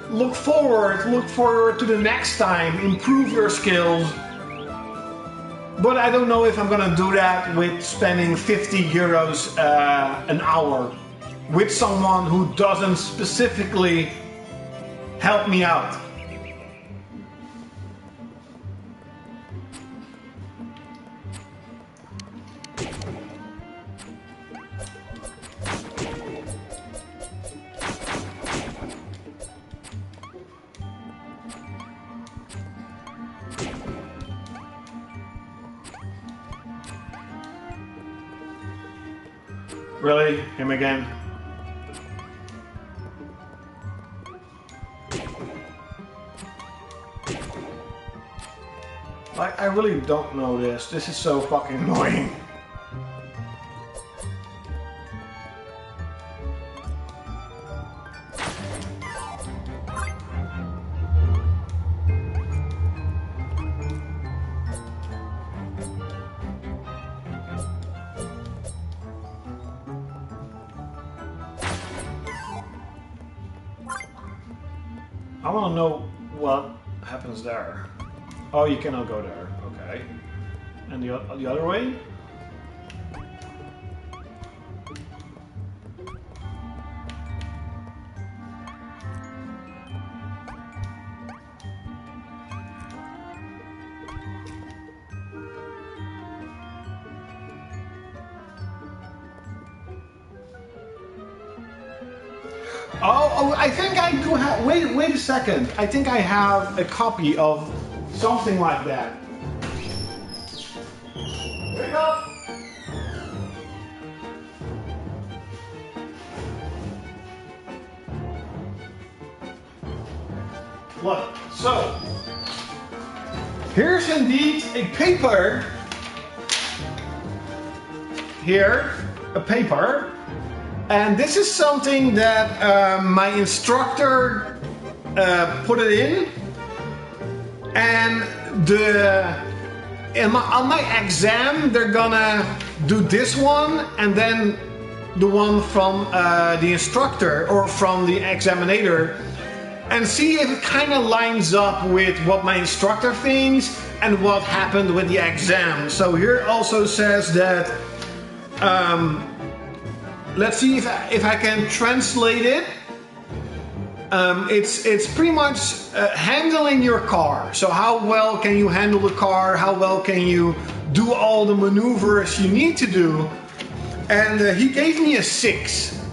look forward to the next time, improve your skills. But I don't know if I'm gonna do that with spending 50 euros an hour with someone who doesn't specifically help me out. Really? Him again? Like, I really don't know this. This is so fucking annoying. I want to know what happens there. Oh, you cannot go there. Okay. And the other way? Oh, I think I do have. Wait a second. I think I have a copy of something like that. Wake up! Look, so here's indeed a paper. Here, a paper. And this is something that my instructor put it in, and on my exam they're gonna do this one and then the one from the instructor or from the examiner, and see if it kind of lines up with what my instructor thinks and what happened with the exam. So here it also says that. Let's see if I can translate it. It's pretty much handling your car. So how well can you handle the car? How well can you do all the maneuvers you need to do? And he gave me a 6.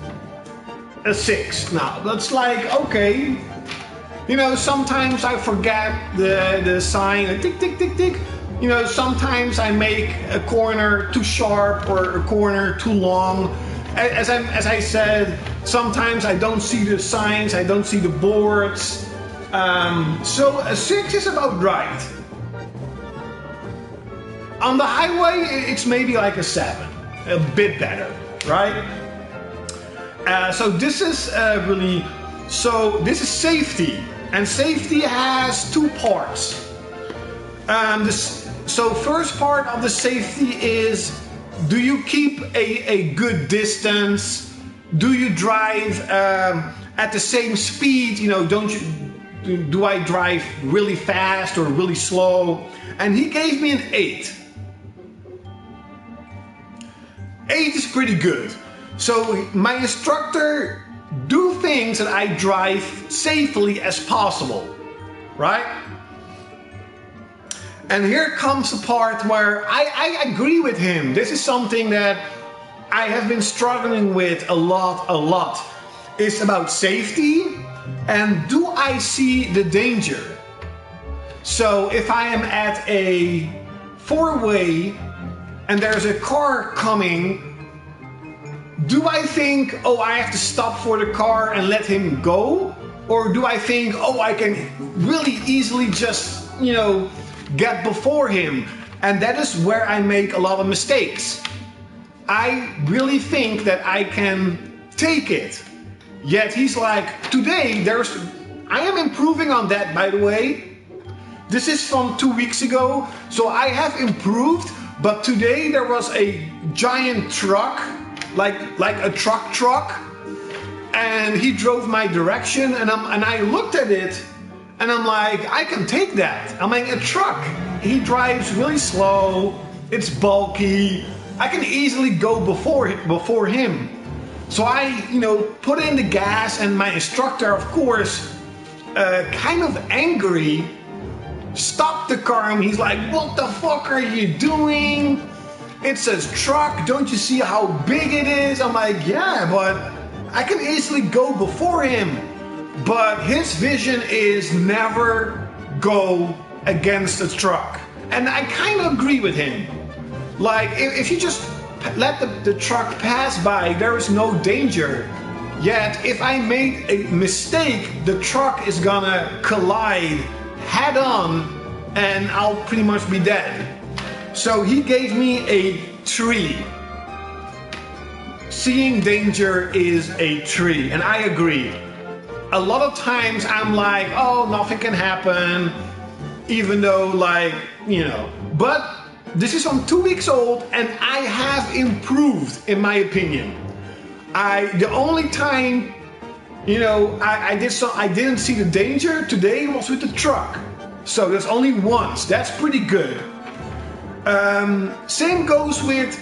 a 6. Now, that's like, okay. You know, sometimes I forget the sign, tick, tick, tick, tick. You know, sometimes I make a corner too sharp or a corner too long. As I said, sometimes I don't see the signs, I don't see the boards. So a 6 is about right. On the highway, it's maybe like a 7, a bit better, right? So this is this is safety, and safety has 2 parts. So first part of the safety is, do you keep a good distance? Do you drive at the same speed? You know, do I drive really fast or really slow? And he gave me an 8. 8 is pretty good. So my instructor do things that I drive safely as possible, right? And here comes the part where I agree with him. This is something that I have been struggling with a lot. It's about safety and do I see the danger? So if I am at a 4-way and there's a car coming, do I think, oh, I have to stop for the car and let him go? Or do I think, oh, I can really easily just, you know, get before him? And that is where I make a lot of mistakes. I really think that I can take it. Yet he's like, today I am improving on that, by the way. This is from 2 weeks ago, so I have improved, but today there was a giant truck, like a truck, and he drove my direction, and I looked at it, and I'm like, I can take that. I'm like, a truck, he drives really slow, it's bulky, I can easily go before him. So I, you know, put in the gas, and my instructor, of course, kind of angry, stopped the car, and he's like, what the fuck are you doing? It's a truck, don't you see how big it is? I'm like, yeah, but I can easily go before him. But his vision is never go against a truck. And I kind of agree with him. Like, if you just let the truck pass by, there is no danger. Yet, if I make a mistake, the truck is gonna collide head on, and I'll pretty much be dead. So he gave me a 3. Seeing danger is a 3, and I agree. A lot of times I'm like, oh, nothing can happen, even though, like, you know. But this is from 2 weeks old, and I have improved, in my opinion. The only time, you know, I didn't see the danger today was with the truck. So that's only once. That's pretty good. Same goes with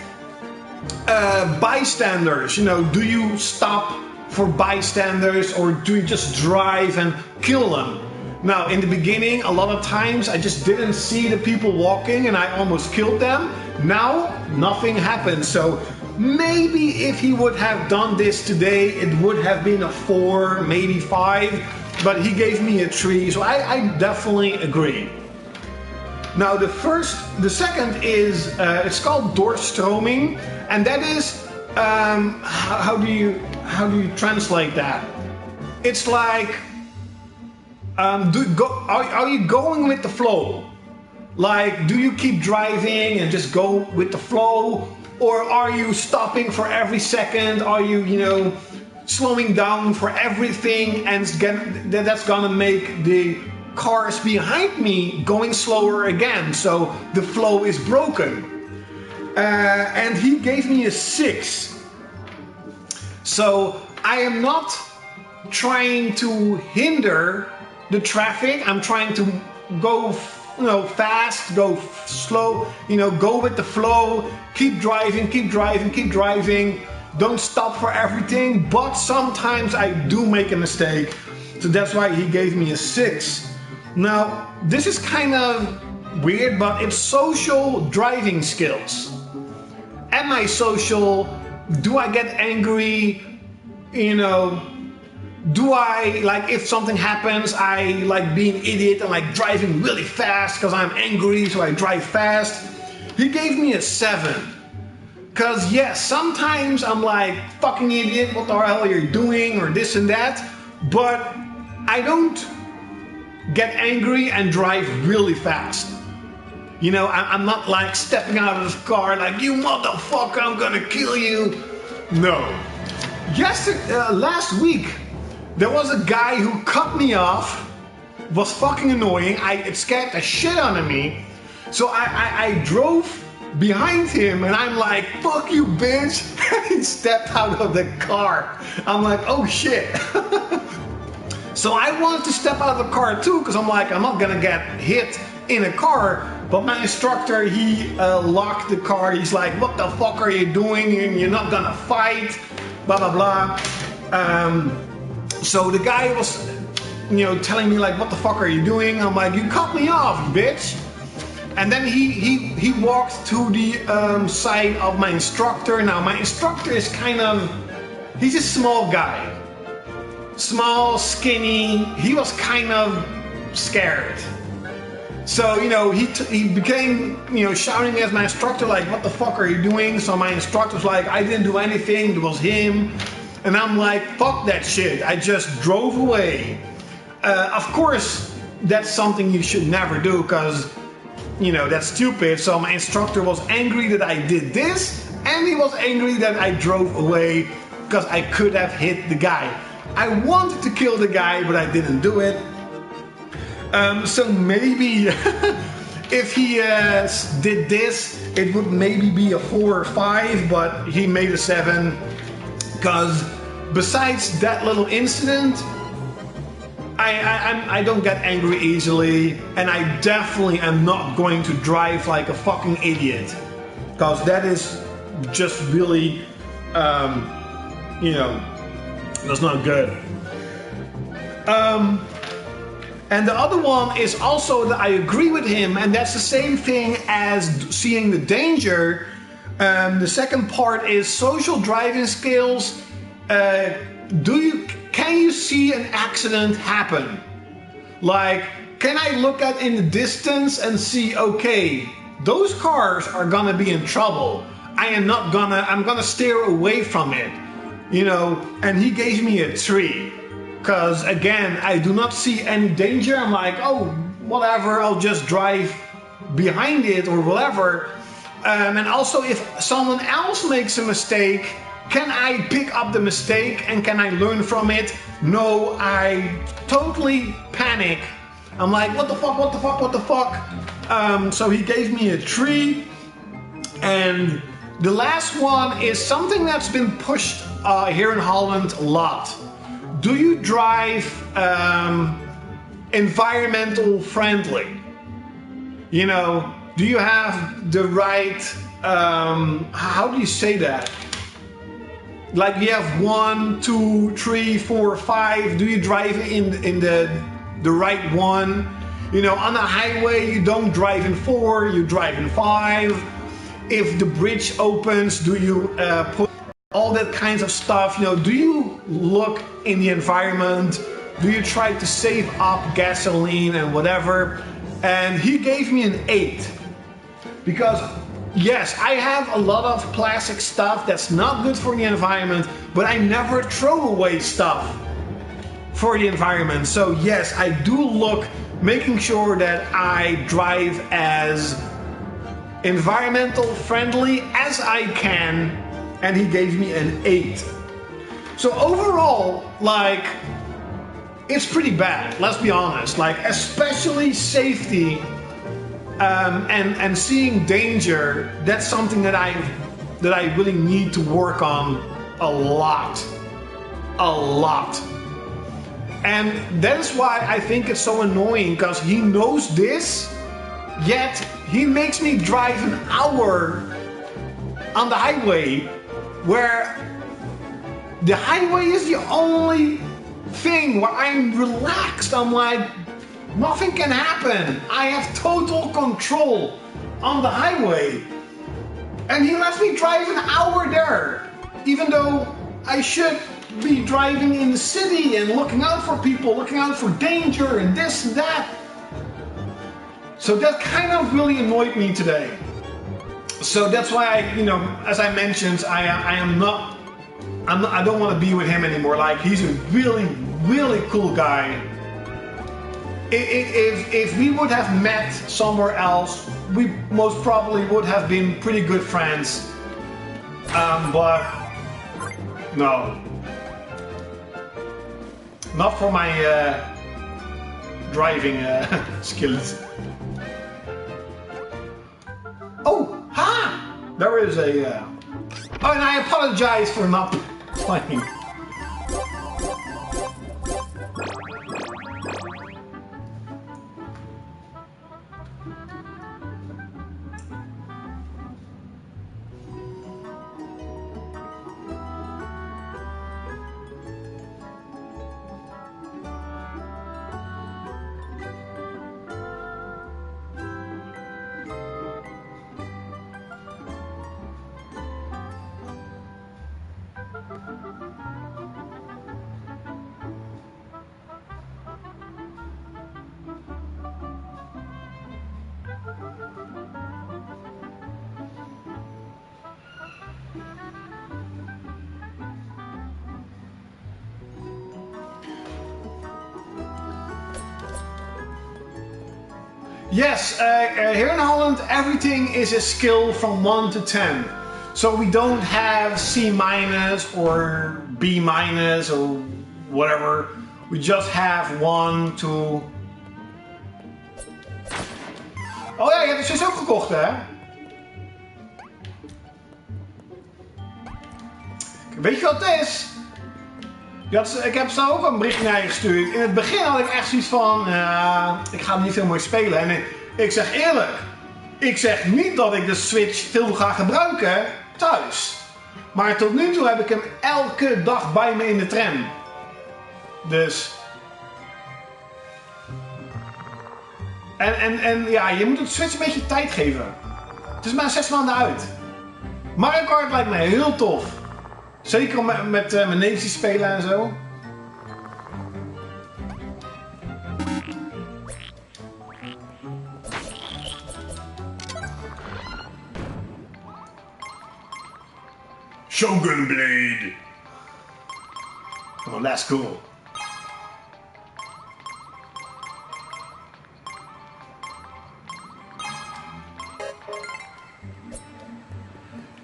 bystanders. You know, do you stop for bystanders, or do you just drive and kill them? Now, in the beginning, a lot of times I just didn't see the people walking and I almost killed them. Now, nothing happened. So maybe if he would have done this today, it would have been a 4, maybe 5, but he gave me a 3, so I definitely agree. Now the second is, it's called doorstroming, and that is, how do you translate that? It's like, are you going with the flow? Like, do you keep driving and just go with the flow? Or are you stopping for every second? Are you, you know, slowing down for everything? And that's gonna make the cars behind me going slower again. So the flow is broken. And he gave me a 6. So I am not trying to hinder the traffic. I'm trying to go, you know, fast, go slow, you know, go with the flow, keep driving, keep driving, keep driving. Don't stop for everything, but sometimes I do make a mistake. So that's why he gave me a 6. Now, this is kind of weird, but it's social driving skills. Am I social? Do I get angry? you know, do I, like, if something happens, I like being an idiot and like driving really fast because I'm angry, so I drive fast. He gave me a 7. Because yes, sometimes I'm like, fucking idiot, what the hell are you doing, or this and that. But I don't get angry and drive really fast. You know, I'm not like stepping out of the car like, you motherfucker, I'm gonna kill you. No. Last week, there was a guy who cut me off, was fucking annoying. It scared the shit out of me. So I drove behind him and I'm like, fuck you, bitch. He stepped out of the car. I'm like, oh shit. So I wanted to step out of the car too, because I'm like, I'm not gonna get hit in a car. But my instructor, he locked the car. He's like, what the fuck are you doing? You're not gonna fight, blah, blah, blah. So the guy was, you know, telling me like, what the fuck are you doing? I'm like, you cut me off, bitch. And then he walked to the side of my instructor. Now my instructor is kind of, he's a small guy. Small, skinny. He was kind of scared. So, you know, he became, you know, shouting at my instructor like, what the fuck are you doing? So my instructor was like, I didn't do anything, it was him. And I'm like, fuck that shit. I just drove away. Of course, that's something you should never do because, you know, that's stupid. So my instructor was angry that I did this, and he was angry that I drove away because I could have hit the guy. I wanted to kill the guy, but I didn't do it. So maybe if he did this, it would maybe be a 4 or 5, but he made a 7. Because besides that little incident, I don't get angry easily, and I definitely am not going to drive like a fucking idiot. Because that is just really, you know, that's not good. And the other one is also that I agree with him, and that's the same thing as seeing the danger. The second part is social driving skills. Can you see an accident happen? Like, can I look at in the distance and see, okay, those cars are gonna be in trouble. I'm gonna steer away from it, you know. And he gave me a 3. Because again, I do not see any danger. I'm like, oh, whatever, I'll just drive behind it or whatever. And also, if someone else makes a mistake, can I pick up the mistake and can I learn from it? No, I totally panic. I'm like, what the fuck, what the fuck, what the fuck? So he gave me a 3. And the last one is something that's been pushed here in Holland a lot. Do you drive environmental friendly? You know, do you have the right, how do you say that? Like you have 1, 2, 3, 4, 5. Do you drive in the right one? You know, on a highway, you don't drive in 4, you drive in 5. If the bridge opens, do you put all that kinds of stuff? You know, do you look in the environment? Do you try to save up gasoline and whatever? And he gave me an 8. Because yes, I have a lot of plastic stuff that's not good for the environment, but I never throw away stuff for the environment. So yes, I do look, making sure that I drive as environmental friendly as I can, and he gave me an 8. So overall, like, it's pretty bad, let's be honest. Like, especially safety and seeing danger, that's something that I really need to work on a lot. And that is why I think it's so annoying, because he knows this, yet he makes me drive an hour on the highway, where the highway is the only thing where I'm relaxed. I'm like, nothing can happen. I have total control on the highway. And he lets me drive an hour there, even though I should be driving in the city and looking out for people, looking out for danger and this and that. So that kind of really annoyed me today. So that's why I, you know, as I mentioned, I don't want to be with him anymore. Like, he's a really, really cool guy. If we would have met somewhere else, we most probably would have been pretty good friends. But no, not for my driving skills. Oh, ha! There is a. Oh, and I apologize for not playing. Yes, here in Holland everything is a skill from 1 to 10. So we don't have C- or B- or whatever. We just have 1 to... Oh ja, je hebt het dus ook gekocht, hè? Weet je wat het is? Ik heb zo ook een bericht naar je gestuurd. In het begin had ik echt zoiets van, ik ga niet veel meer spelen. En ik zeg eerlijk, ik zeg niet dat ik de Switch veel ga gebruiken thuis. Maar tot nu toe heb ik hem elke dag bij me in de tram. Dus... En ja, je moet het Switch een beetje tijd geven. Het is maar 6 maanden uit. Mario Kart lijkt me heel tof. Zeker om met mijn neefjes die spelen en zo. Shogun Blade. Oh, that's cool.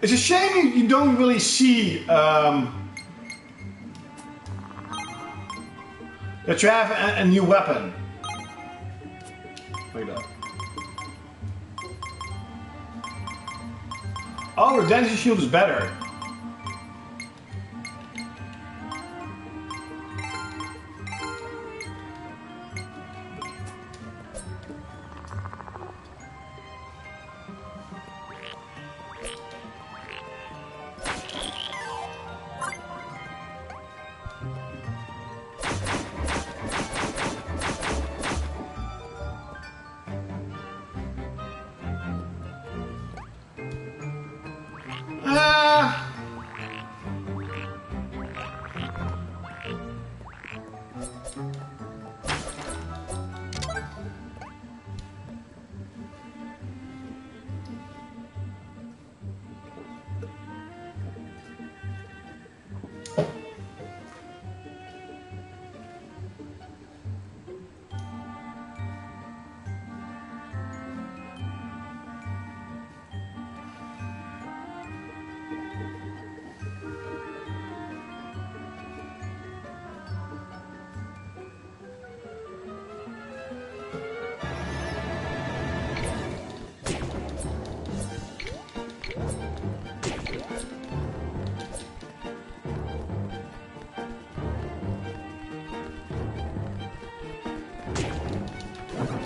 It's a shame you don't really see that you have a new weapon. Like that. Oh, the dancing shield is better.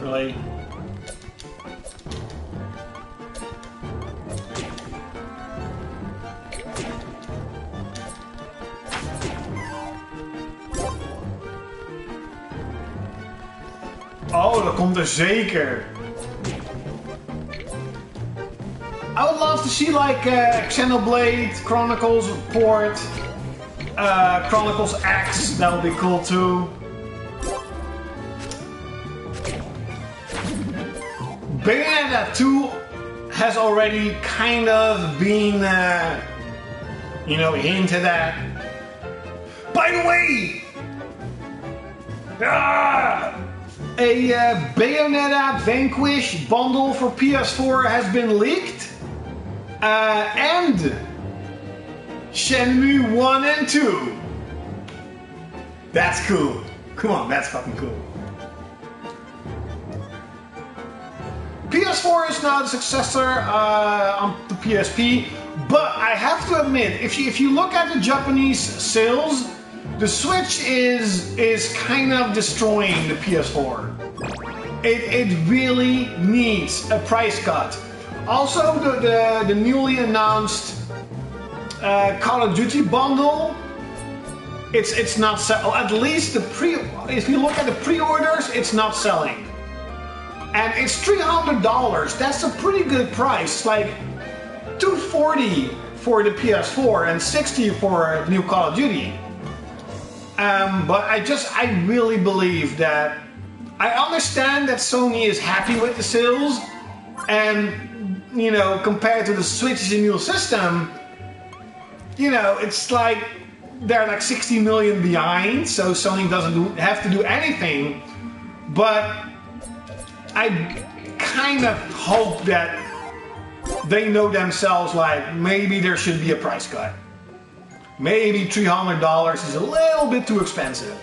Really? Oh, dat komt er zeker. I would love to see like Xenoblade Chronicles port Chronicles X, that would be cool too. Bayonetta 2 has already kind of been, you know, hinted at. By the way, a Bayonetta Vanquish bundle for PS4 has been leaked, and Shenmue 1 and 2. That's cool. Come on, that's fucking cool. PS4 is now the successor on the PSP, but I have to admit, if you look at the Japanese sales, the Switch is kind of destroying the PS4. It really needs a price cut. Also, the newly announced Call of Duty bundle, it's not selling. At least if you look at the pre-orders, it's not selling. And it's $300. That's a pretty good price. Like $240 for the PS4 and $60 for the new Call of Duty. But I really believe that I understand that Sony is happy with the sales, and you know, compared to the Switch's new system, you know, it's like they're like 60 million behind, so Sony doesn't have to do anything. But I kind of hope that they know themselves, like maybe there should be a price cut. Maybe $300 is a little bit too expensive.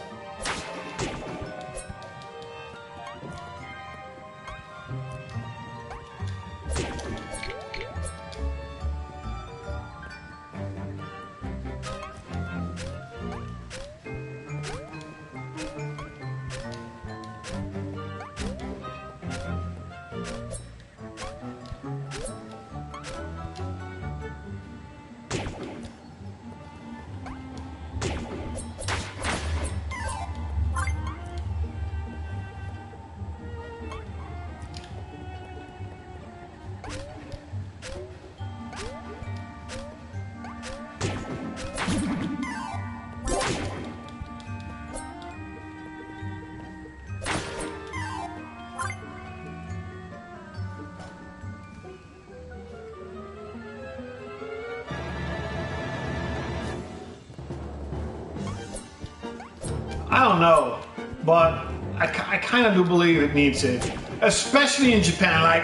I don't know, but I kind of do believe it needs it, especially in Japan. Like,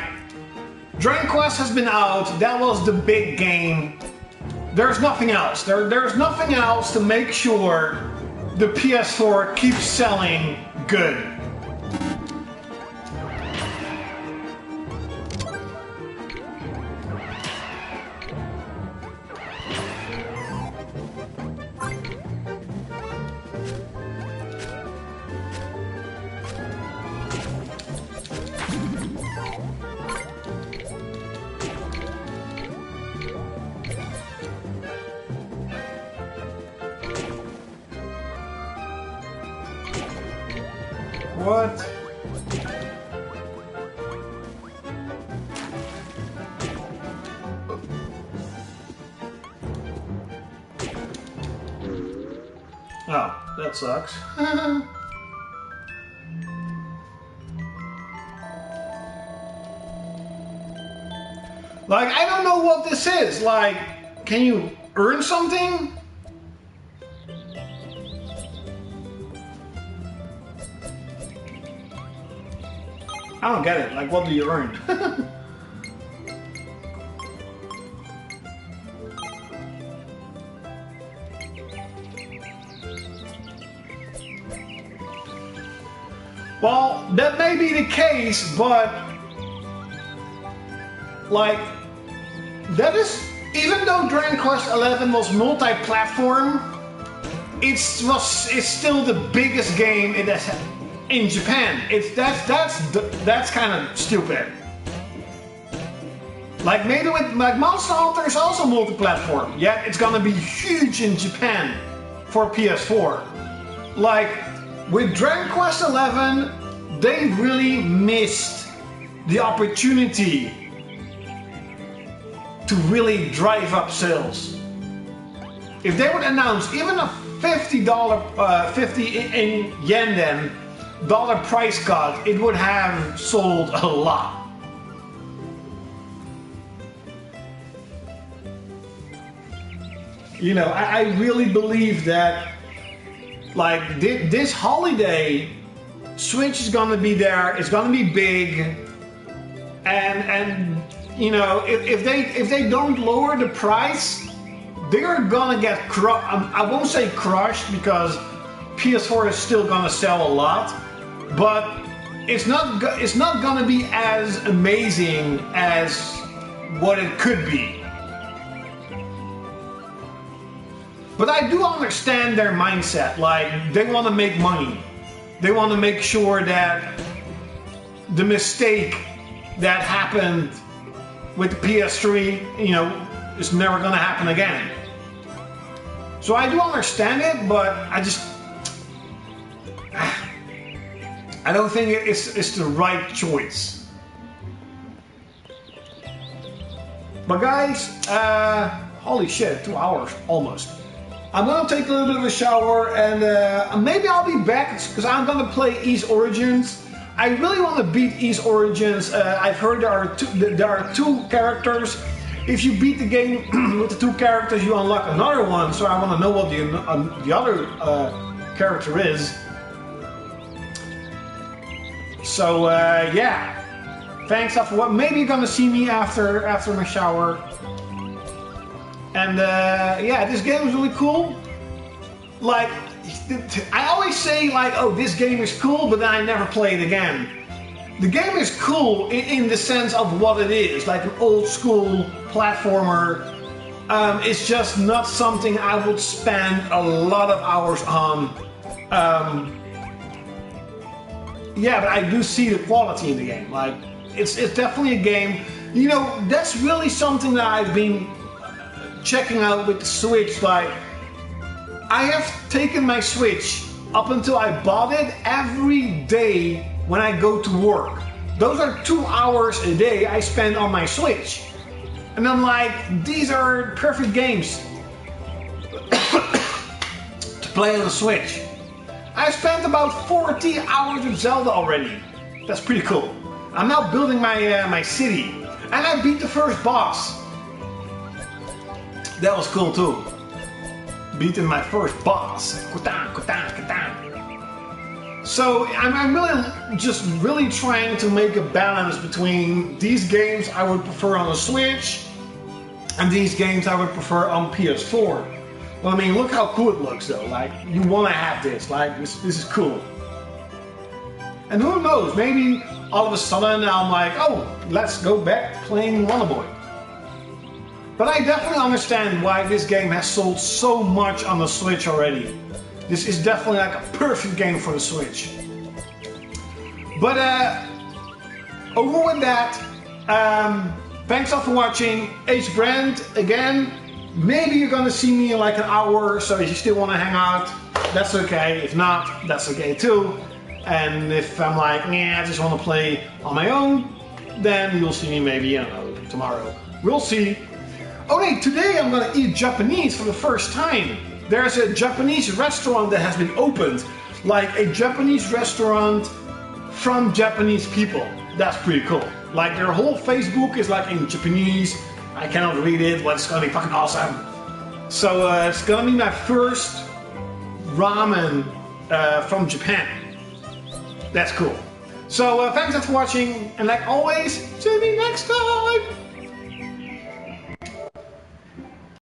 Dragon Quest has been out, that was the big game. There's nothing else. There's nothing else to make sure the PS4 keeps selling good. What? Oh, that sucks. Like, I don't know what this is. Like, can you earn something? I don't get it. Like, what do you earn? Well, that may be the case, but like, that is, even though Dragon Quest XI was multi-platform, it's still the biggest game it has in Japan. That's kind of stupid. Like, maybe with Monster Hunter is also multi-platform, yet it's gonna be huge in Japan for PS4. Like, with Dragon Quest XI, they really missed the opportunity to really drive up sales. if they would announce even a $50, 50 in yen then, dollar price cut, it would have sold a lot. You know, I really believe that, like, this holiday, Switch is gonna be there. It's gonna be big, and you know, if they don't lower the price, they're gonna get crushed. I won't say crushed because PS4 is still gonna sell a lot, but it's not gonna be as amazing as what it could be. But I do understand their mindset. Like, they want to make money. They want to make sure that the mistake that happened with the PS3, you know, is never going to happen again. So I do understand it, but I don't think it's the right choice. But guys, holy shit, 2 hours almost. I'm gonna take a little bit of a shower, and maybe I'll be back because I'm gonna play Ys Origins. I really want to beat Ys Origins. I've heard there are two characters. If you beat the game with the 2 characters, you unlock another one. So I want to know what the other character is. So yeah, thanks for what. Maybe you're gonna see me after my shower. And yeah, this game is really cool. Like, I always say, like, oh, this game is cool, but then I never play it again. The game is cool in the sense of what it is, like an old school platformer. It's just not something I would spend a lot of hours on. Yeah, but I do see the quality in the game. Like, it's definitely a game. You know, that's really something that I've been checking out with the Switch. Like, I have taken my Switch up until I bought it every day when I go to work. Those are 2 hours a day I spend on my Switch. And I'm like, these are perfect games to play on the Switch. I spent about 40 hours of Zelda already. That's pretty cool. I'm now building my city, and I beat the first boss. That was cool too. Beating my first boss. So I'm really trying to make a balance between these games I would prefer on the Switch and these games I would prefer on PS4. Well, I mean, look how cool it looks though. Like, you want to have this. Like, this is cool. And who knows? Maybe all of a sudden I'm like, oh, let's go back playing Wonderboy. But I definitely understand why this game has sold so much on the Switch already. This is definitely like a perfect game for the Switch. But over with that, thanks all for watching. H Brand again. Maybe you're gonna see me in like an hour, so if you still want to hang out, that's okay. If not, that's okay too. And if I'm like, yeah, I just want to play on my own, then you'll see me maybe, I don't know, tomorrow. We'll see. Okay, today I'm gonna eat Japanese for the first time. There's a Japanese restaurant that has been opened. Like a Japanese restaurant from Japanese people. That's pretty cool. Like, their whole Facebook is like in Japanese. I cannot read it, but it's gonna be fucking awesome. So it's gonna be my first ramen from Japan. That's cool. So thanks for watching, and like always, see you next time!